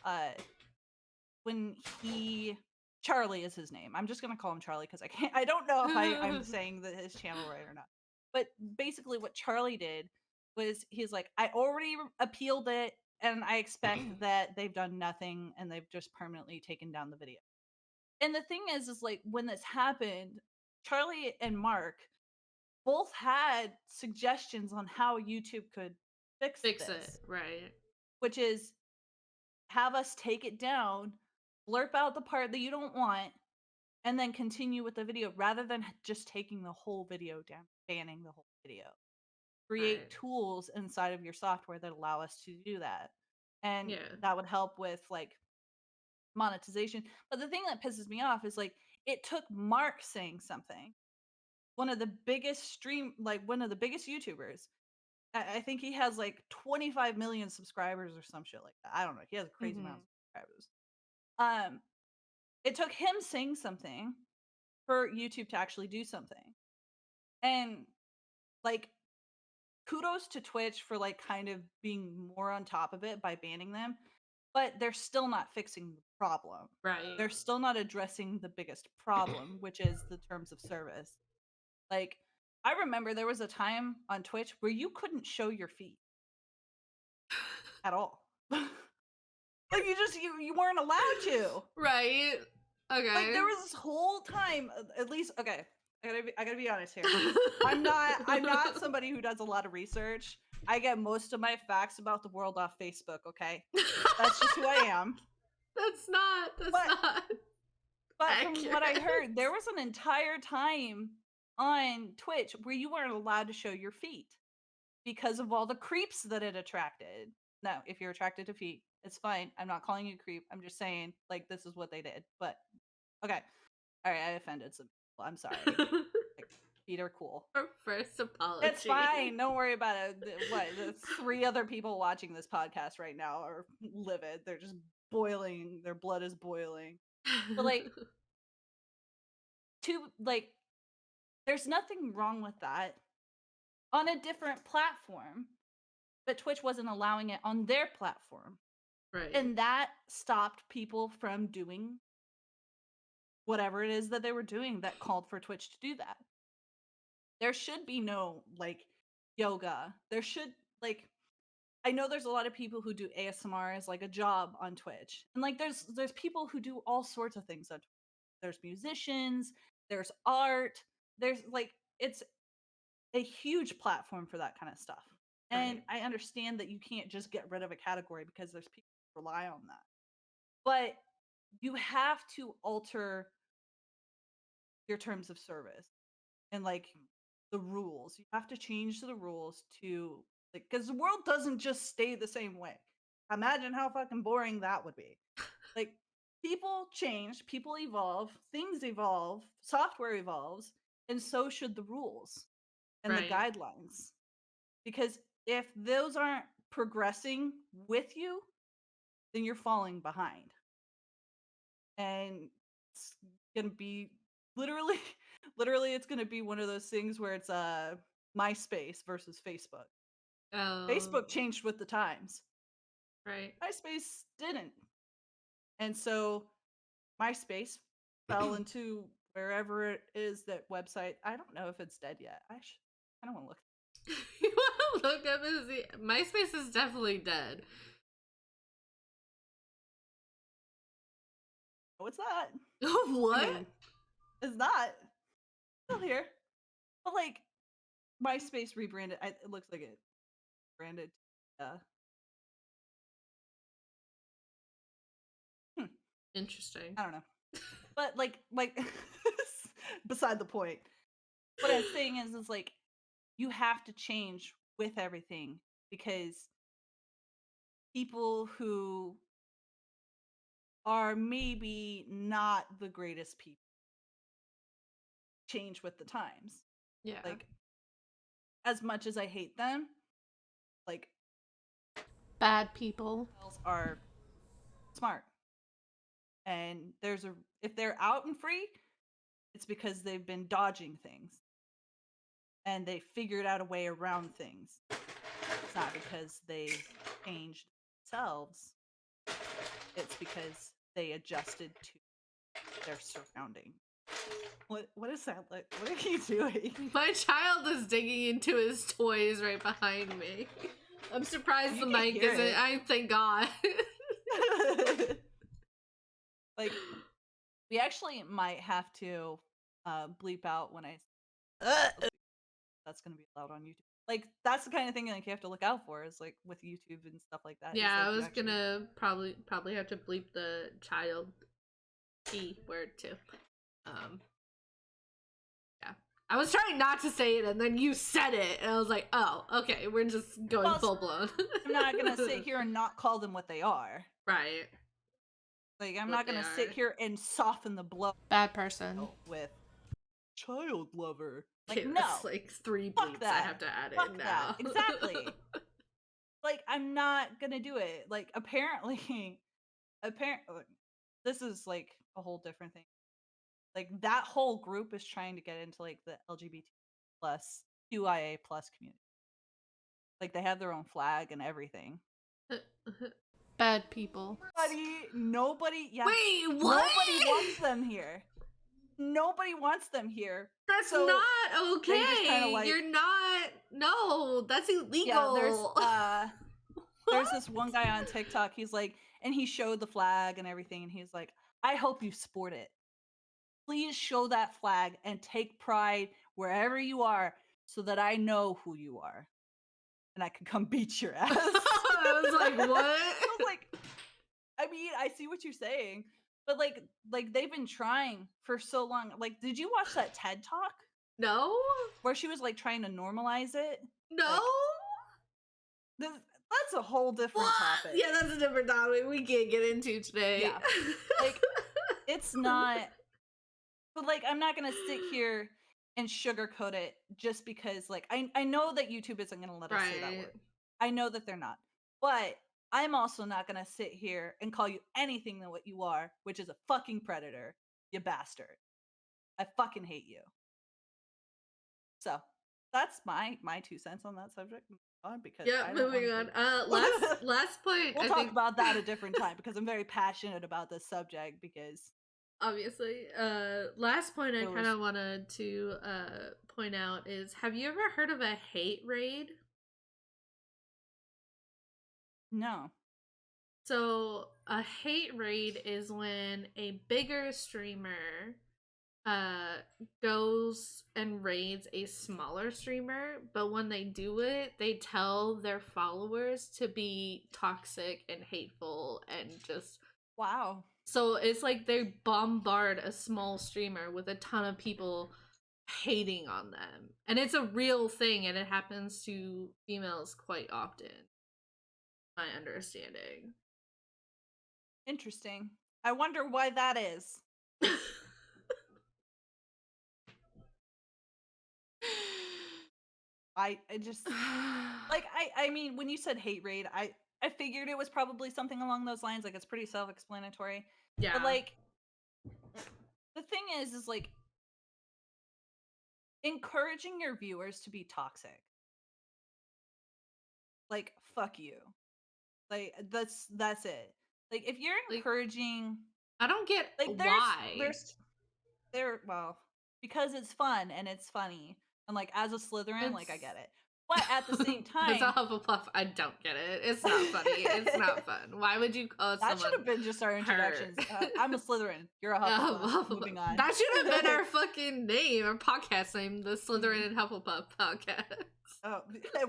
Speaker 2: when he Charlie is his name. I'm just gonna call him Charlie because I don't know if I'm saying his channel right or not. But basically what Charlie did was he's like, I already appealed it and I expect that they've done nothing and they've just permanently taken down the video. And the thing is like when this happened, Charlie and Mark both had suggestions on how YouTube could fix
Speaker 1: Fix it,
Speaker 2: this,
Speaker 1: right?
Speaker 2: which is have us take it down, blurp out the part that you don't want, and then continue with the video rather than just taking the whole video down, banning the whole video. Create
Speaker 1: Right.
Speaker 2: tools inside of your software that allow us to do that. And
Speaker 1: Yeah.
Speaker 2: that would help with like monetization. But the thing that pisses me off is like it took Mark saying something, one of the biggest one of the biggest YouTubers. I think he has like 25 million subscribers or some shit like that. I don't know. He has a crazy amount of subscribers. It took him saying something for YouTube to actually do something. And like kudos to Twitch for like kind of being more on top of it by banning them, but they're still not fixing the problem.
Speaker 1: Right.
Speaker 2: They're still not addressing the biggest problem, which is the terms of service. Like I remember there was a time on Twitch where you couldn't show your feet at all. Like you weren't allowed to.
Speaker 1: Right. Okay.
Speaker 2: Like there was this whole time, at least okay. I gotta be honest here. I'm not somebody who does a lot of research. I get most of my facts about the world off Facebook. Okay, that's just who I am.
Speaker 1: That's not.
Speaker 2: But from what I heard, there was an entire time on Twitch where you weren't allowed to show your feet because of all the creeps that it attracted. No, if you're attracted to feet, it's fine. I'm not calling you a creep. I'm just saying, like, this is what they did. But okay, all right, I offended some people. I'm sorry. Like, feet are cool.
Speaker 1: Our first apology.
Speaker 2: It's fine. Don't worry about it. The 3 other people watching this podcast right now are livid. They're just boiling. Their blood is boiling. But there's nothing wrong with that on a different platform, but Twitch wasn't allowing it on their platform.
Speaker 1: Right.
Speaker 2: And that stopped people from doing whatever it is that they were doing that called for Twitch to do that. There should be no like yoga. There should I know there's a lot of people who do ASMR as like a job on Twitch. And like there's people who do all sorts of things on Twitch. There's musicians, there's art, there's like it's a huge platform for that kind of stuff. And I understand that you can't just get rid of a category because there's people who rely on that. But you have to alter your terms of service and like the rules. You have to change the rules to like because the world doesn't just stay the same way. Imagine how fucking boring that would be. Like people change, people evolve, things evolve, software evolves, and so should the rules and the guidelines. Because if those aren't progressing with you, then you're falling behind. And it's gonna be literally it's gonna be one of those things where it's MySpace versus Facebook. Facebook changed with the times.
Speaker 1: Right.
Speaker 2: MySpace didn't. And so MySpace fell into wherever it is that website. I don't know if it's dead yet. I don't want to look.
Speaker 1: You want to look up and see? MySpace is definitely dead.
Speaker 2: What's that?
Speaker 1: What?
Speaker 2: I mean, it's not. Still here. But like MySpace rebranded. It looks like it branded.
Speaker 1: Interesting.
Speaker 2: I don't know. But like beside the point. What I'm saying is like you have to change with everything because people who are maybe not the greatest people change with the times.
Speaker 1: Yeah.
Speaker 2: Like as much as I hate them, like
Speaker 1: bad people
Speaker 2: are smart. And if they're out and free, it's because they've been dodging things. And they figured out a way around things. It's not because they changed themselves. It's because they adjusted to their surrounding. What is that like? What are you doing?
Speaker 1: My child is digging into his toys right behind me. I'm surprised the mic isn't. Thank God.
Speaker 2: Like, we actually might have to bleep out when I. That's gonna be allowed on YouTube. Like, that's the kind of thing like you have to look out for. Is like with YouTube and stuff like that.
Speaker 1: Yeah,
Speaker 2: like,
Speaker 1: I was gonna probably have to bleep the child T word too. Yeah, I was trying not to say it, and then you said it, and I was like, oh, okay, we're just going full blown.
Speaker 2: I'm not gonna sit here and not call them what they are.
Speaker 1: Right.
Speaker 2: Like, I'm
Speaker 1: what
Speaker 2: not
Speaker 1: they
Speaker 2: gonna sit
Speaker 1: are.
Speaker 2: here and soften the blow
Speaker 1: Bad person.
Speaker 2: with child lover. Like,
Speaker 1: Okay, that's
Speaker 2: no,
Speaker 1: like 3
Speaker 2: fuck
Speaker 1: bleeps I
Speaker 2: that.
Speaker 1: have to add in
Speaker 2: Fuck that.
Speaker 1: now.
Speaker 2: Exactly. Like, I'm not gonna do it. Like, apparently, apparently, this is like a whole different thing. Like, that whole group is trying to get into like the LGBT plus QIA plus community. Like, they have their own flag and everything.
Speaker 1: Bad people.
Speaker 2: Nobody, yeah.
Speaker 1: Wait, what?
Speaker 2: Nobody wants them here. Nobody wants them here.
Speaker 1: That's
Speaker 2: So
Speaker 1: not okay.
Speaker 2: they just kinda, like
Speaker 1: You're not. No, that's illegal.
Speaker 2: yeah, there's this one guy on TikTok, he's like and he showed the flag and everything, and he's like, "I hope you sport it. Please show that flag and take pride wherever you are so that I know who you are, and I can come beat your ass."
Speaker 1: I was like, what?
Speaker 2: I was like, I mean, I see what you're saying, but like they've been trying for so long. Like, did you watch that TED Talk
Speaker 1: No?
Speaker 2: where she was like trying to normalize it?
Speaker 1: No?
Speaker 2: Like, that's a whole different
Speaker 1: What?
Speaker 2: topic.
Speaker 1: Yeah, that's a different topic we can't get into today.
Speaker 2: Yeah. Like, it's not, but like, I'm not gonna sit here and sugarcoat it just because, like, I know that YouTube isn't gonna let us say that
Speaker 1: Right.
Speaker 2: word. I know that they're not, but I'm also not gonna sit here and call you anything than what you are, which is a fucking predator, you bastard. I fucking hate you. So that's my 2 cents on that subject. Because
Speaker 1: Yeah,
Speaker 2: I don't
Speaker 1: moving
Speaker 2: wanna
Speaker 1: on.
Speaker 2: be
Speaker 1: Last point.
Speaker 2: we'll
Speaker 1: I
Speaker 2: talk
Speaker 1: think
Speaker 2: about that a different time because I'm very passionate about this subject because
Speaker 1: obviously. Last point I
Speaker 2: there
Speaker 1: kind
Speaker 2: was
Speaker 1: of wanted to point out is: have you ever heard of a hate raid?
Speaker 2: no.
Speaker 1: So a hate raid is when a bigger streamer goes and raids a smaller streamer, but when they do it, they tell their followers to be toxic and hateful and just
Speaker 2: Wow.
Speaker 1: so it's like they bombard a small streamer with a ton of people hating on them. And it's a real thing and it happens to females quite often. My understanding.
Speaker 2: Interesting. I wonder why that is. I just like I mean when you said hate raid, I figured it was probably something along those lines. Like, it's pretty self-explanatory.
Speaker 1: yeah.
Speaker 2: But like the thing is like encouraging your viewers to be toxic. Like, fuck you. Like, that's it. Like, if you're
Speaker 1: Like,
Speaker 2: encouraging
Speaker 1: I don't get
Speaker 2: like
Speaker 1: why.
Speaker 2: well, because it's fun and it's funny. And like as a Slytherin, like I
Speaker 1: It's
Speaker 2: get it. But at the same
Speaker 1: as a
Speaker 2: time,
Speaker 1: Hufflepuff, I don't get it. It's not funny. It's not fun. Why would you call
Speaker 2: that should
Speaker 1: someone
Speaker 2: have been just our introductions. I'm a Slytherin. You're a Hufflepuff.
Speaker 1: Hufflepuff?
Speaker 2: Moving on.
Speaker 1: That should have been our fucking name, our podcast name, the Slytherin and Hufflepuff podcast.
Speaker 2: Oh,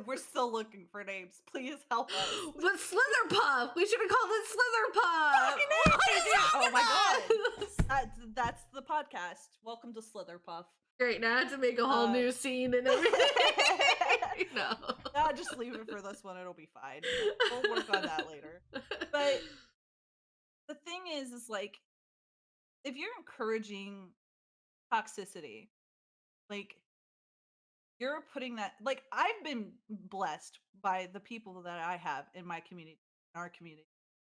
Speaker 2: we're still looking for names. Please help us.
Speaker 1: But Slitherpuff! We should have called it Slitherpuff!
Speaker 2: Fucking
Speaker 1: What
Speaker 2: A,
Speaker 1: is
Speaker 2: dude.
Speaker 1: wrong
Speaker 2: Oh
Speaker 1: with
Speaker 2: my
Speaker 1: us?
Speaker 2: god. That's the podcast. Welcome to Slitherpuff.
Speaker 1: Great, now I have to make a whole new scene and everything. No.
Speaker 2: Nah, just leave it for this one. It'll be fine. We'll work on that later. But the thing is like, if you're encouraging toxicity, like you're putting that like I've been blessed by the people that I have in my community, in our community.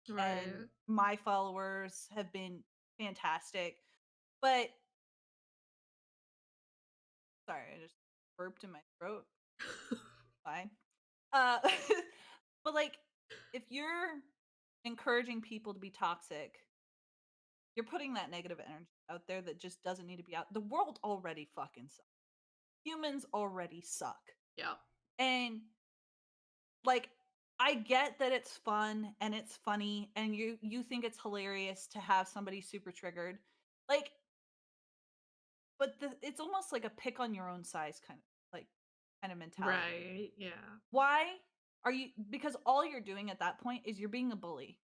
Speaker 1: Right.
Speaker 2: And my followers have been fantastic. But sorry, I just burped in my throat. Fine. Uh but like if you're encouraging people to be toxic, you're putting that negative energy out there that just doesn't need to be out. The world already fucking sucks. Humans already suck.
Speaker 1: Yeah.
Speaker 2: And like I get that it's fun and it's funny and you think it's hilarious to have somebody super triggered. Like but it's almost like a pick on your own size kind of mentality.
Speaker 1: Right. Yeah.
Speaker 2: Why are you because all you're doing at that point is you're being a bully.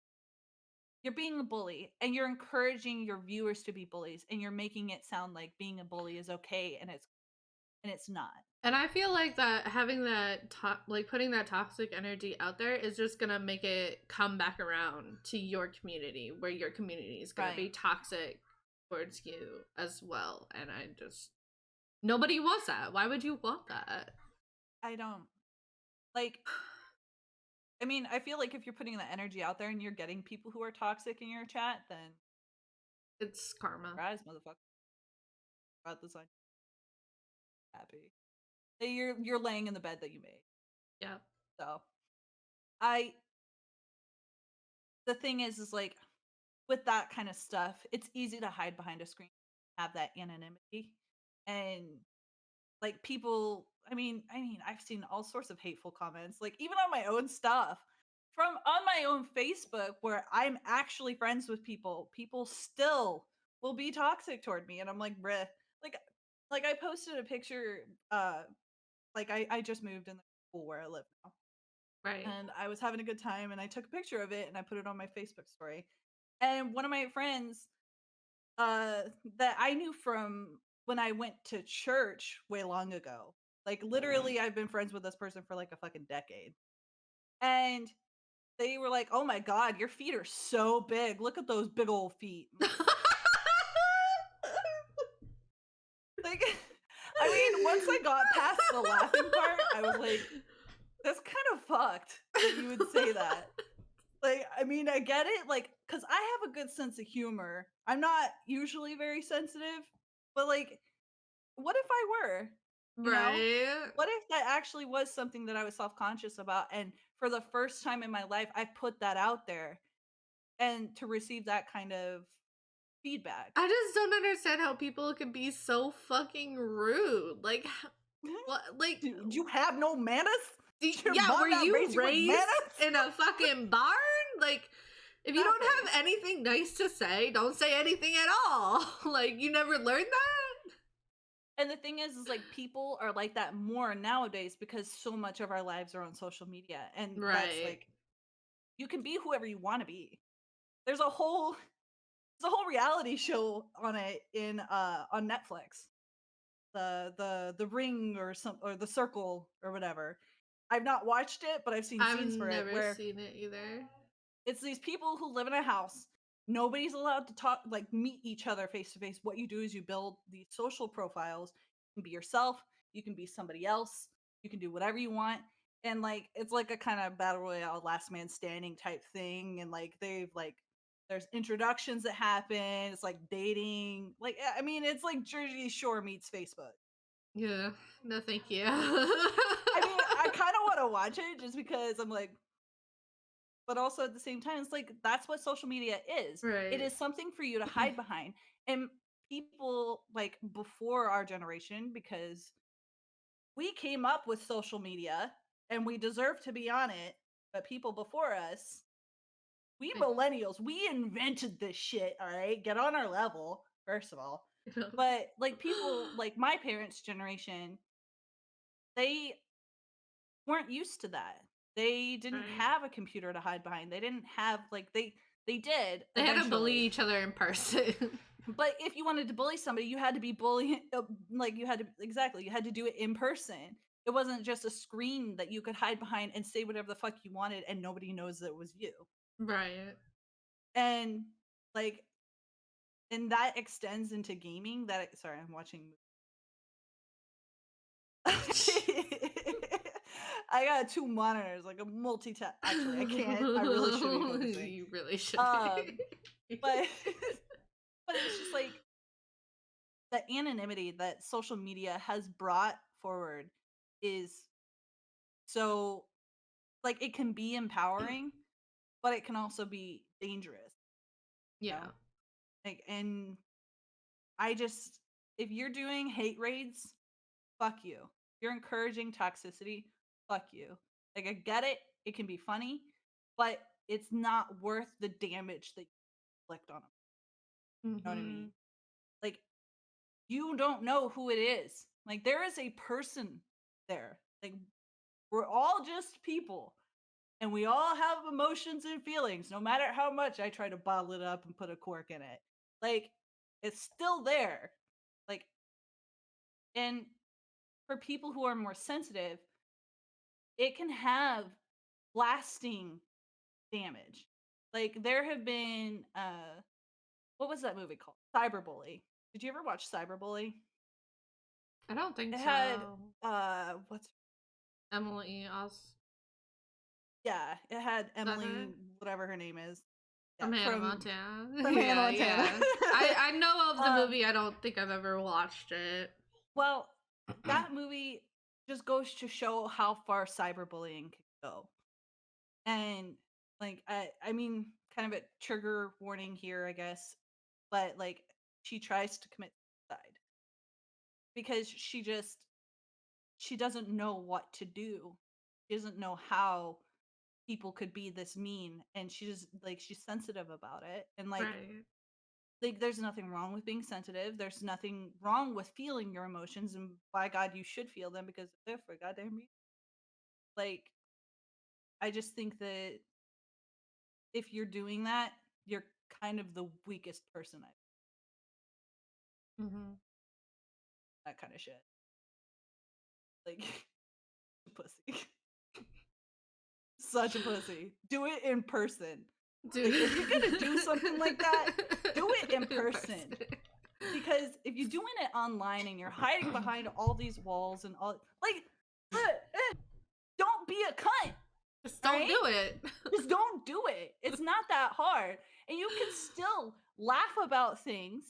Speaker 2: You're being a bully and you're encouraging your viewers to be bullies and you're making it sound like being a bully is okay and it's and it's not.
Speaker 1: And I feel like that having that like putting that toxic energy out there is just gonna make it come back around to your community, where your community is gonna be
Speaker 2: Right.
Speaker 1: toxic towards you as well. And I just nobody wants that. Why would you want that?
Speaker 2: I don't like I mean, I feel like if you're putting that energy out there and you're getting people who are toxic in your chat, then
Speaker 1: It's karma.
Speaker 2: rise, motherfucker. About this on happy. You're laying in the bed that you made.
Speaker 1: Yeah.
Speaker 2: So I the thing is like with that kind of stuff, it's easy to hide behind a screen, have that anonymity. And like people, I mean, I've seen all sorts of hateful comments, like even on my own stuff. From on my own Facebook where I'm actually friends with people, people still will be toxic toward me. And I'm like, bruh, like like I posted a picture, like I just moved in the school where I live now.
Speaker 1: Right.
Speaker 2: And I was having a good time and I took a picture of it and I put it on my Facebook story. And one of my friends uh that I knew from when I went to church way long ago. Like literally I've been friends with this person for like a fucking decade. And they were like, "Oh my god, your feet are so big. Look at those big old feet." Like I mean, once I got past the laughing part, I was like, that's kind of fucked that you would say that. Like, I mean, I get it, like, cause I have a good sense of humor. I'm not usually very sensitive, but like, what if I were? You know?
Speaker 1: Right.
Speaker 2: What if that actually was something that I was self-conscious about, and for the first time in my life, I put that out there, and to receive that kind of feedback?
Speaker 1: I just don't understand how people can be so fucking rude. Like, what? Like,
Speaker 2: Do you have no manners? Did your
Speaker 1: yeah, were
Speaker 2: mom not
Speaker 1: you
Speaker 2: raise you with
Speaker 1: raised
Speaker 2: manners?
Speaker 1: in a fucking barn? Like, if you don't
Speaker 2: Exactly.
Speaker 1: have anything nice to say, don't say anything at all. Like, you never learned that?
Speaker 2: And the thing is like people are like that more nowadays because so much of our lives are on social media, and that's
Speaker 1: Right.
Speaker 2: like you can be whoever you want to be. There's a whole reality show on it in on Netflix. The Ring or some or The Circle or whatever. I've not watched it, but I've seen
Speaker 1: I've
Speaker 2: scenes for it
Speaker 1: never
Speaker 2: where
Speaker 1: seen it either.
Speaker 2: it's these people who live in a house. Nobody's allowed to talk, like meet each other face to face. What you do is you build these social profiles. You can be yourself, you can be somebody else, you can do whatever you want. And like it's like a kind of battle royale, last man standing type thing. And like they've like there's introductions that happen. It's like dating. Like I mean, it's like Jersey Shore meets Facebook.
Speaker 1: Yeah. No, thank you.
Speaker 2: I mean, I kind of want to watch it just because I'm like, but also at the same time, it's like that's what social media is. It
Speaker 1: Right.
Speaker 2: is something for you to hide behind. And people like before our generation, because we came up with social media and we deserve to be on it, but people before us, we millennials, we invented this shit, all right? Get on our level, first of all. But like people like my parents' generation, they weren't used to that. They didn't
Speaker 1: Right.
Speaker 2: have a computer to hide behind. They didn't have like they did
Speaker 1: They had to bully
Speaker 2: eventually.
Speaker 1: each other in person.
Speaker 2: But if you wanted to bully somebody, you had to be bullying like you had to exactly, you had to do it in person. It wasn't just a screen that you could hide behind and say whatever the fuck you wanted and nobody knows that it was you.
Speaker 1: Right.
Speaker 2: And like and that extends into gaming. Sorry, I'm watching I got two monitors, like a multitask. Actually, I can't. I really should be focusing.
Speaker 1: You really should
Speaker 2: Um,
Speaker 1: be.
Speaker 2: but but it's just like the anonymity that social media has brought forward is so like it can be empowering, but it can also be dangerous, you
Speaker 1: Yeah.
Speaker 2: know? Like and I just if you're doing hate raids, fuck you. If you're encouraging toxicity, fuck you. Like I get it, it can be funny, but it's not worth the damage that you inflict on them. You know what I mean?
Speaker 1: Mhm.
Speaker 2: Like you don't know who it is. Like there is a person there. Like we're all just people and we all have emotions and feelings no matter how much I try to bottle it up and put a cork in it. Like it's still there. Like and for people who are more sensitive, it can have lasting damage. Like there have been what was that movie called? Cyberbully. Did you ever watch Cyberbully?
Speaker 1: I don't think
Speaker 2: It
Speaker 1: so.
Speaker 2: had what's
Speaker 1: Emily Os
Speaker 2: yeah, it had Emily,
Speaker 1: her?
Speaker 2: whatever her name is. Yeah,
Speaker 1: From Hannah Montana.
Speaker 2: from Hannah
Speaker 1: Yeah,
Speaker 2: Montana.
Speaker 1: yeah. I know of the movie. I don't think I've ever watched it.
Speaker 2: Well, that movie just goes to show how far cyberbullying can go. And like I mean, kind of a trigger warning here, I guess. But like she tries to commit suicide because she doesn't know what to do. She doesn't know how people could be this mean, and she just like she's sensitive about it. And
Speaker 1: Right.
Speaker 2: like there's nothing wrong with being sensitive. There's nothing wrong with feeling your emotions, and by God, you should feel them because they're for goddamn reason. Like I just think that if you're doing that, you're kind of the weakest person.
Speaker 1: Mm-hmm.
Speaker 2: That kind of shit. Like pussy. Such a pussy. Do it in person.
Speaker 1: Dude.
Speaker 2: Like, if you're gonna do something like that, do it in person. Because if you're doing it online and you're hiding behind all these walls and all, like, don't be a cunt.
Speaker 1: Just don't
Speaker 2: right?
Speaker 1: do it.
Speaker 2: Just don't do it. It's not that hard. And you can still laugh about things.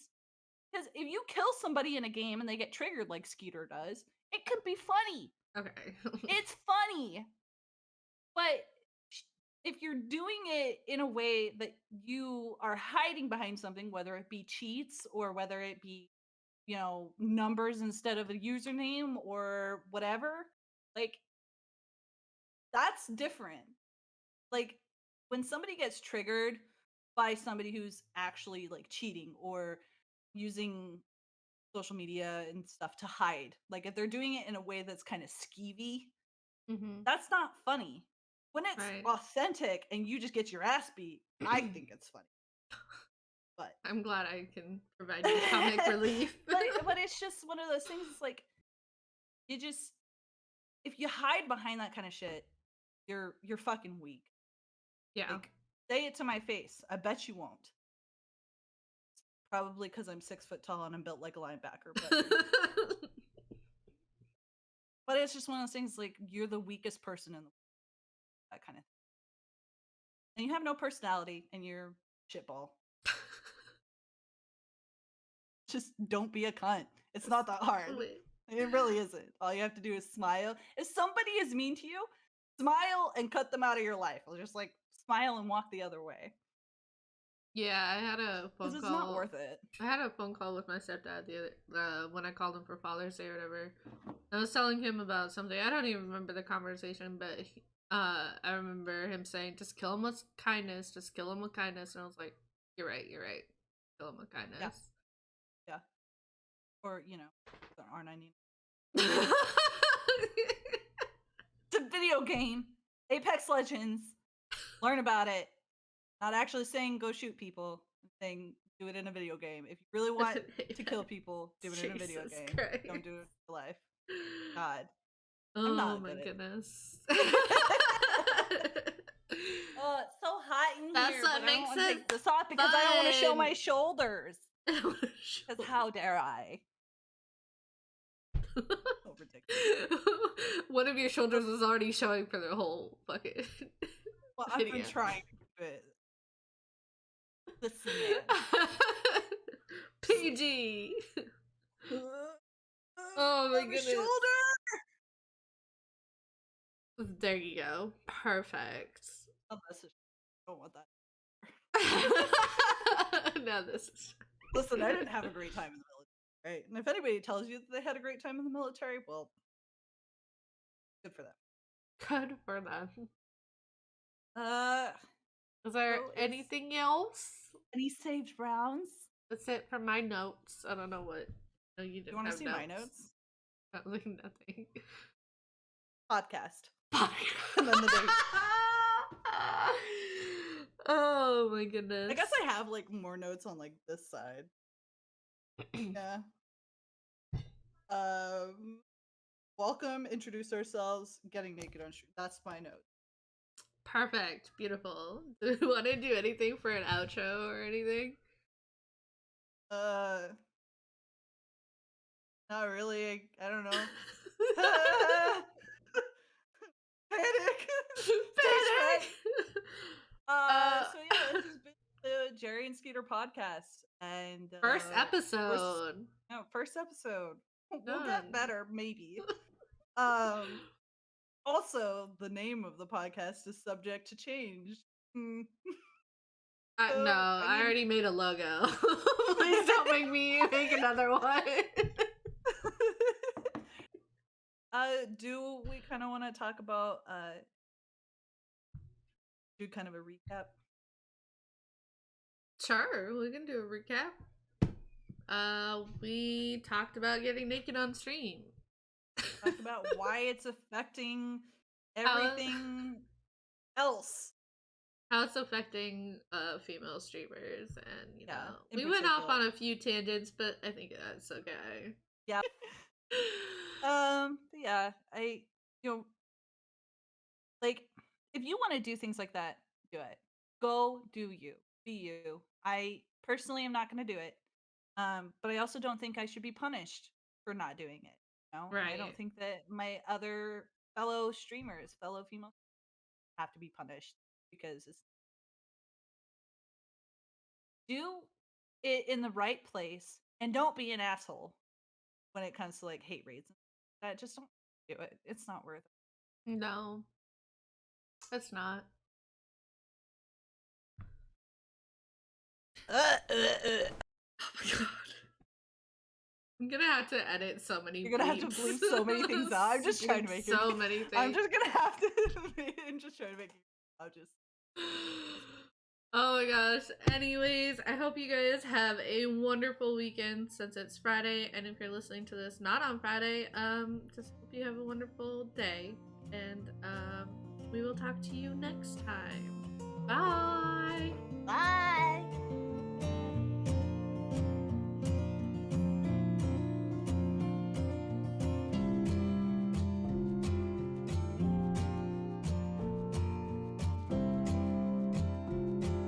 Speaker 2: Because if you kill somebody in a game and they get triggered like Skeeter does, it could be funny.
Speaker 1: Okay.
Speaker 2: It's funny. But if you're doing it in a way that you are hiding behind something, whether it be cheats or whether it be, you know, numbers instead of a username or whatever, like that's different. Like when somebody gets triggered by somebody who's actually like cheating or using social media and stuff to hide, like if they're doing it in a way that's kind of skeevy,
Speaker 1: Mm-hmm.
Speaker 2: that's not funny. When it's
Speaker 1: Right.
Speaker 2: authentic and you just get your ass beat, I think it's funny. But
Speaker 1: I'm glad I can provide you comic relief.
Speaker 2: but it's just one of those things. It's like you just if you hide behind that kind of shit, you're fucking weak.
Speaker 1: Yeah.
Speaker 2: Like say it to my face. I bet you won't. Probably because I'm 6 foot tall and I'm built like a linebacker. But it's just one of those things. Like you're the weakest person in the world. That kind of thing. And you have no personality, and you're shitball. Just don't be a cunt. It's not that hard. It really isn't. All you have to do is smile. If somebody is mean to you, smile and cut them out of your life. Or just like smile and walk the other way.
Speaker 1: Yeah, I had a phone call.
Speaker 2: Because it's not worth it.
Speaker 1: I had a phone call with my stepdad the other when I called him for Father's Day or whatever. I was telling him about something. I don't even remember the conversation, but I remember him saying, "Just kill him with kindness. Just kill him with kindness." And I was like, "You're right. You're right. Kill him with kindness."
Speaker 2: Yeah. Or you know, the R90. It's a video game. Apex Legends. Learn about it. Not actually saying go shoot people. I'm saying do it in a video game. If you really want to kill people, do it in a video game.
Speaker 1: Christ.
Speaker 2: Don't do it in real life. God.
Speaker 1: Oh my goodness.
Speaker 2: Oh, it's so hot in
Speaker 1: That's
Speaker 2: here.
Speaker 1: what
Speaker 2: but
Speaker 1: makes
Speaker 2: I don't wanna
Speaker 1: it
Speaker 2: take this off because I don't want to show
Speaker 1: fun.
Speaker 2: my shoulders. Because how dare I? So ridiculous.
Speaker 1: One of your shoulders is already showing for the whole fucking
Speaker 2: Well, I've been
Speaker 1: video.
Speaker 2: trying to keep it. Listen,
Speaker 1: PG.
Speaker 2: man.
Speaker 1: Oh my
Speaker 2: My
Speaker 1: goodness.
Speaker 2: shoulder.
Speaker 1: There you go. Perfect.
Speaker 2: Oh, that's just, I don't want that.
Speaker 1: Now this is.
Speaker 2: Listen, I didn't have a great time in the military, right? And if anybody tells you that they had a great time in the military, well, good for them.
Speaker 1: Good for them. Is there
Speaker 2: So
Speaker 1: anything else?
Speaker 2: any saved rounds?
Speaker 1: That's it for my notes. I don't know what. No, you
Speaker 2: Do
Speaker 1: didn't
Speaker 2: you want to
Speaker 1: have
Speaker 2: see my notes?
Speaker 1: Nothing. Nothing.
Speaker 2: Podcast. And then the date.
Speaker 1: Oh my goodness.
Speaker 2: I guess I have like more notes on like this side. Yeah. welcome, introduce ourselves, getting naked on stream. That's my note.
Speaker 1: Perfect. Beautiful. Do we want to do anything for an outro or anything?
Speaker 2: Not really. I don't know. Panic.
Speaker 1: Panic.
Speaker 2: So yeah, this has been the Jerry and Skeeter podcast, and
Speaker 1: First episode.
Speaker 2: First episode. We'll
Speaker 1: Done.
Speaker 2: get better, maybe. Also, the name of the podcast is subject to change.
Speaker 1: No,
Speaker 2: I
Speaker 1: I
Speaker 2: mean-
Speaker 1: already made a logo. Please don't make me make another one.
Speaker 2: Do we kind of want to talk about do kind of a recap?
Speaker 1: Sure, we can do a recap. We talked about getting naked on stream.
Speaker 2: Talk about why it's affecting everything else.
Speaker 1: How it's affecting female streamers, and you know,
Speaker 2: in
Speaker 1: we went off
Speaker 2: particular.
Speaker 1: on a few tangents, but I think that's okay.
Speaker 2: Yeah. Yeah, like, if you want to do things like that, do it. Go do you. Be you. I personally am not going to do it. But I also don't think I should be punished for not doing it. You know? I don't
Speaker 1: Right.
Speaker 2: think that my other fellow streamers, fellow female, have to be punished because it's do it in the right place and don't be an asshole when it comes to like hate raids. That just don't do it. It's not worth it.
Speaker 1: No, it's not. Oh my god. I'm gonna have to edit so many.
Speaker 2: You're gonna have to bleep so many things out. I'm just trying to make it.
Speaker 1: so many things.
Speaker 2: I'm just gonna have to. I'm just trying to make it. I'll just.
Speaker 1: Oh my gosh. Anyways, I hope you guys have a wonderful weekend since it's Friday. And if you're listening to this not on Friday, just hope you have a wonderful day. And we will talk to you next time. Bye.
Speaker 2: Bye.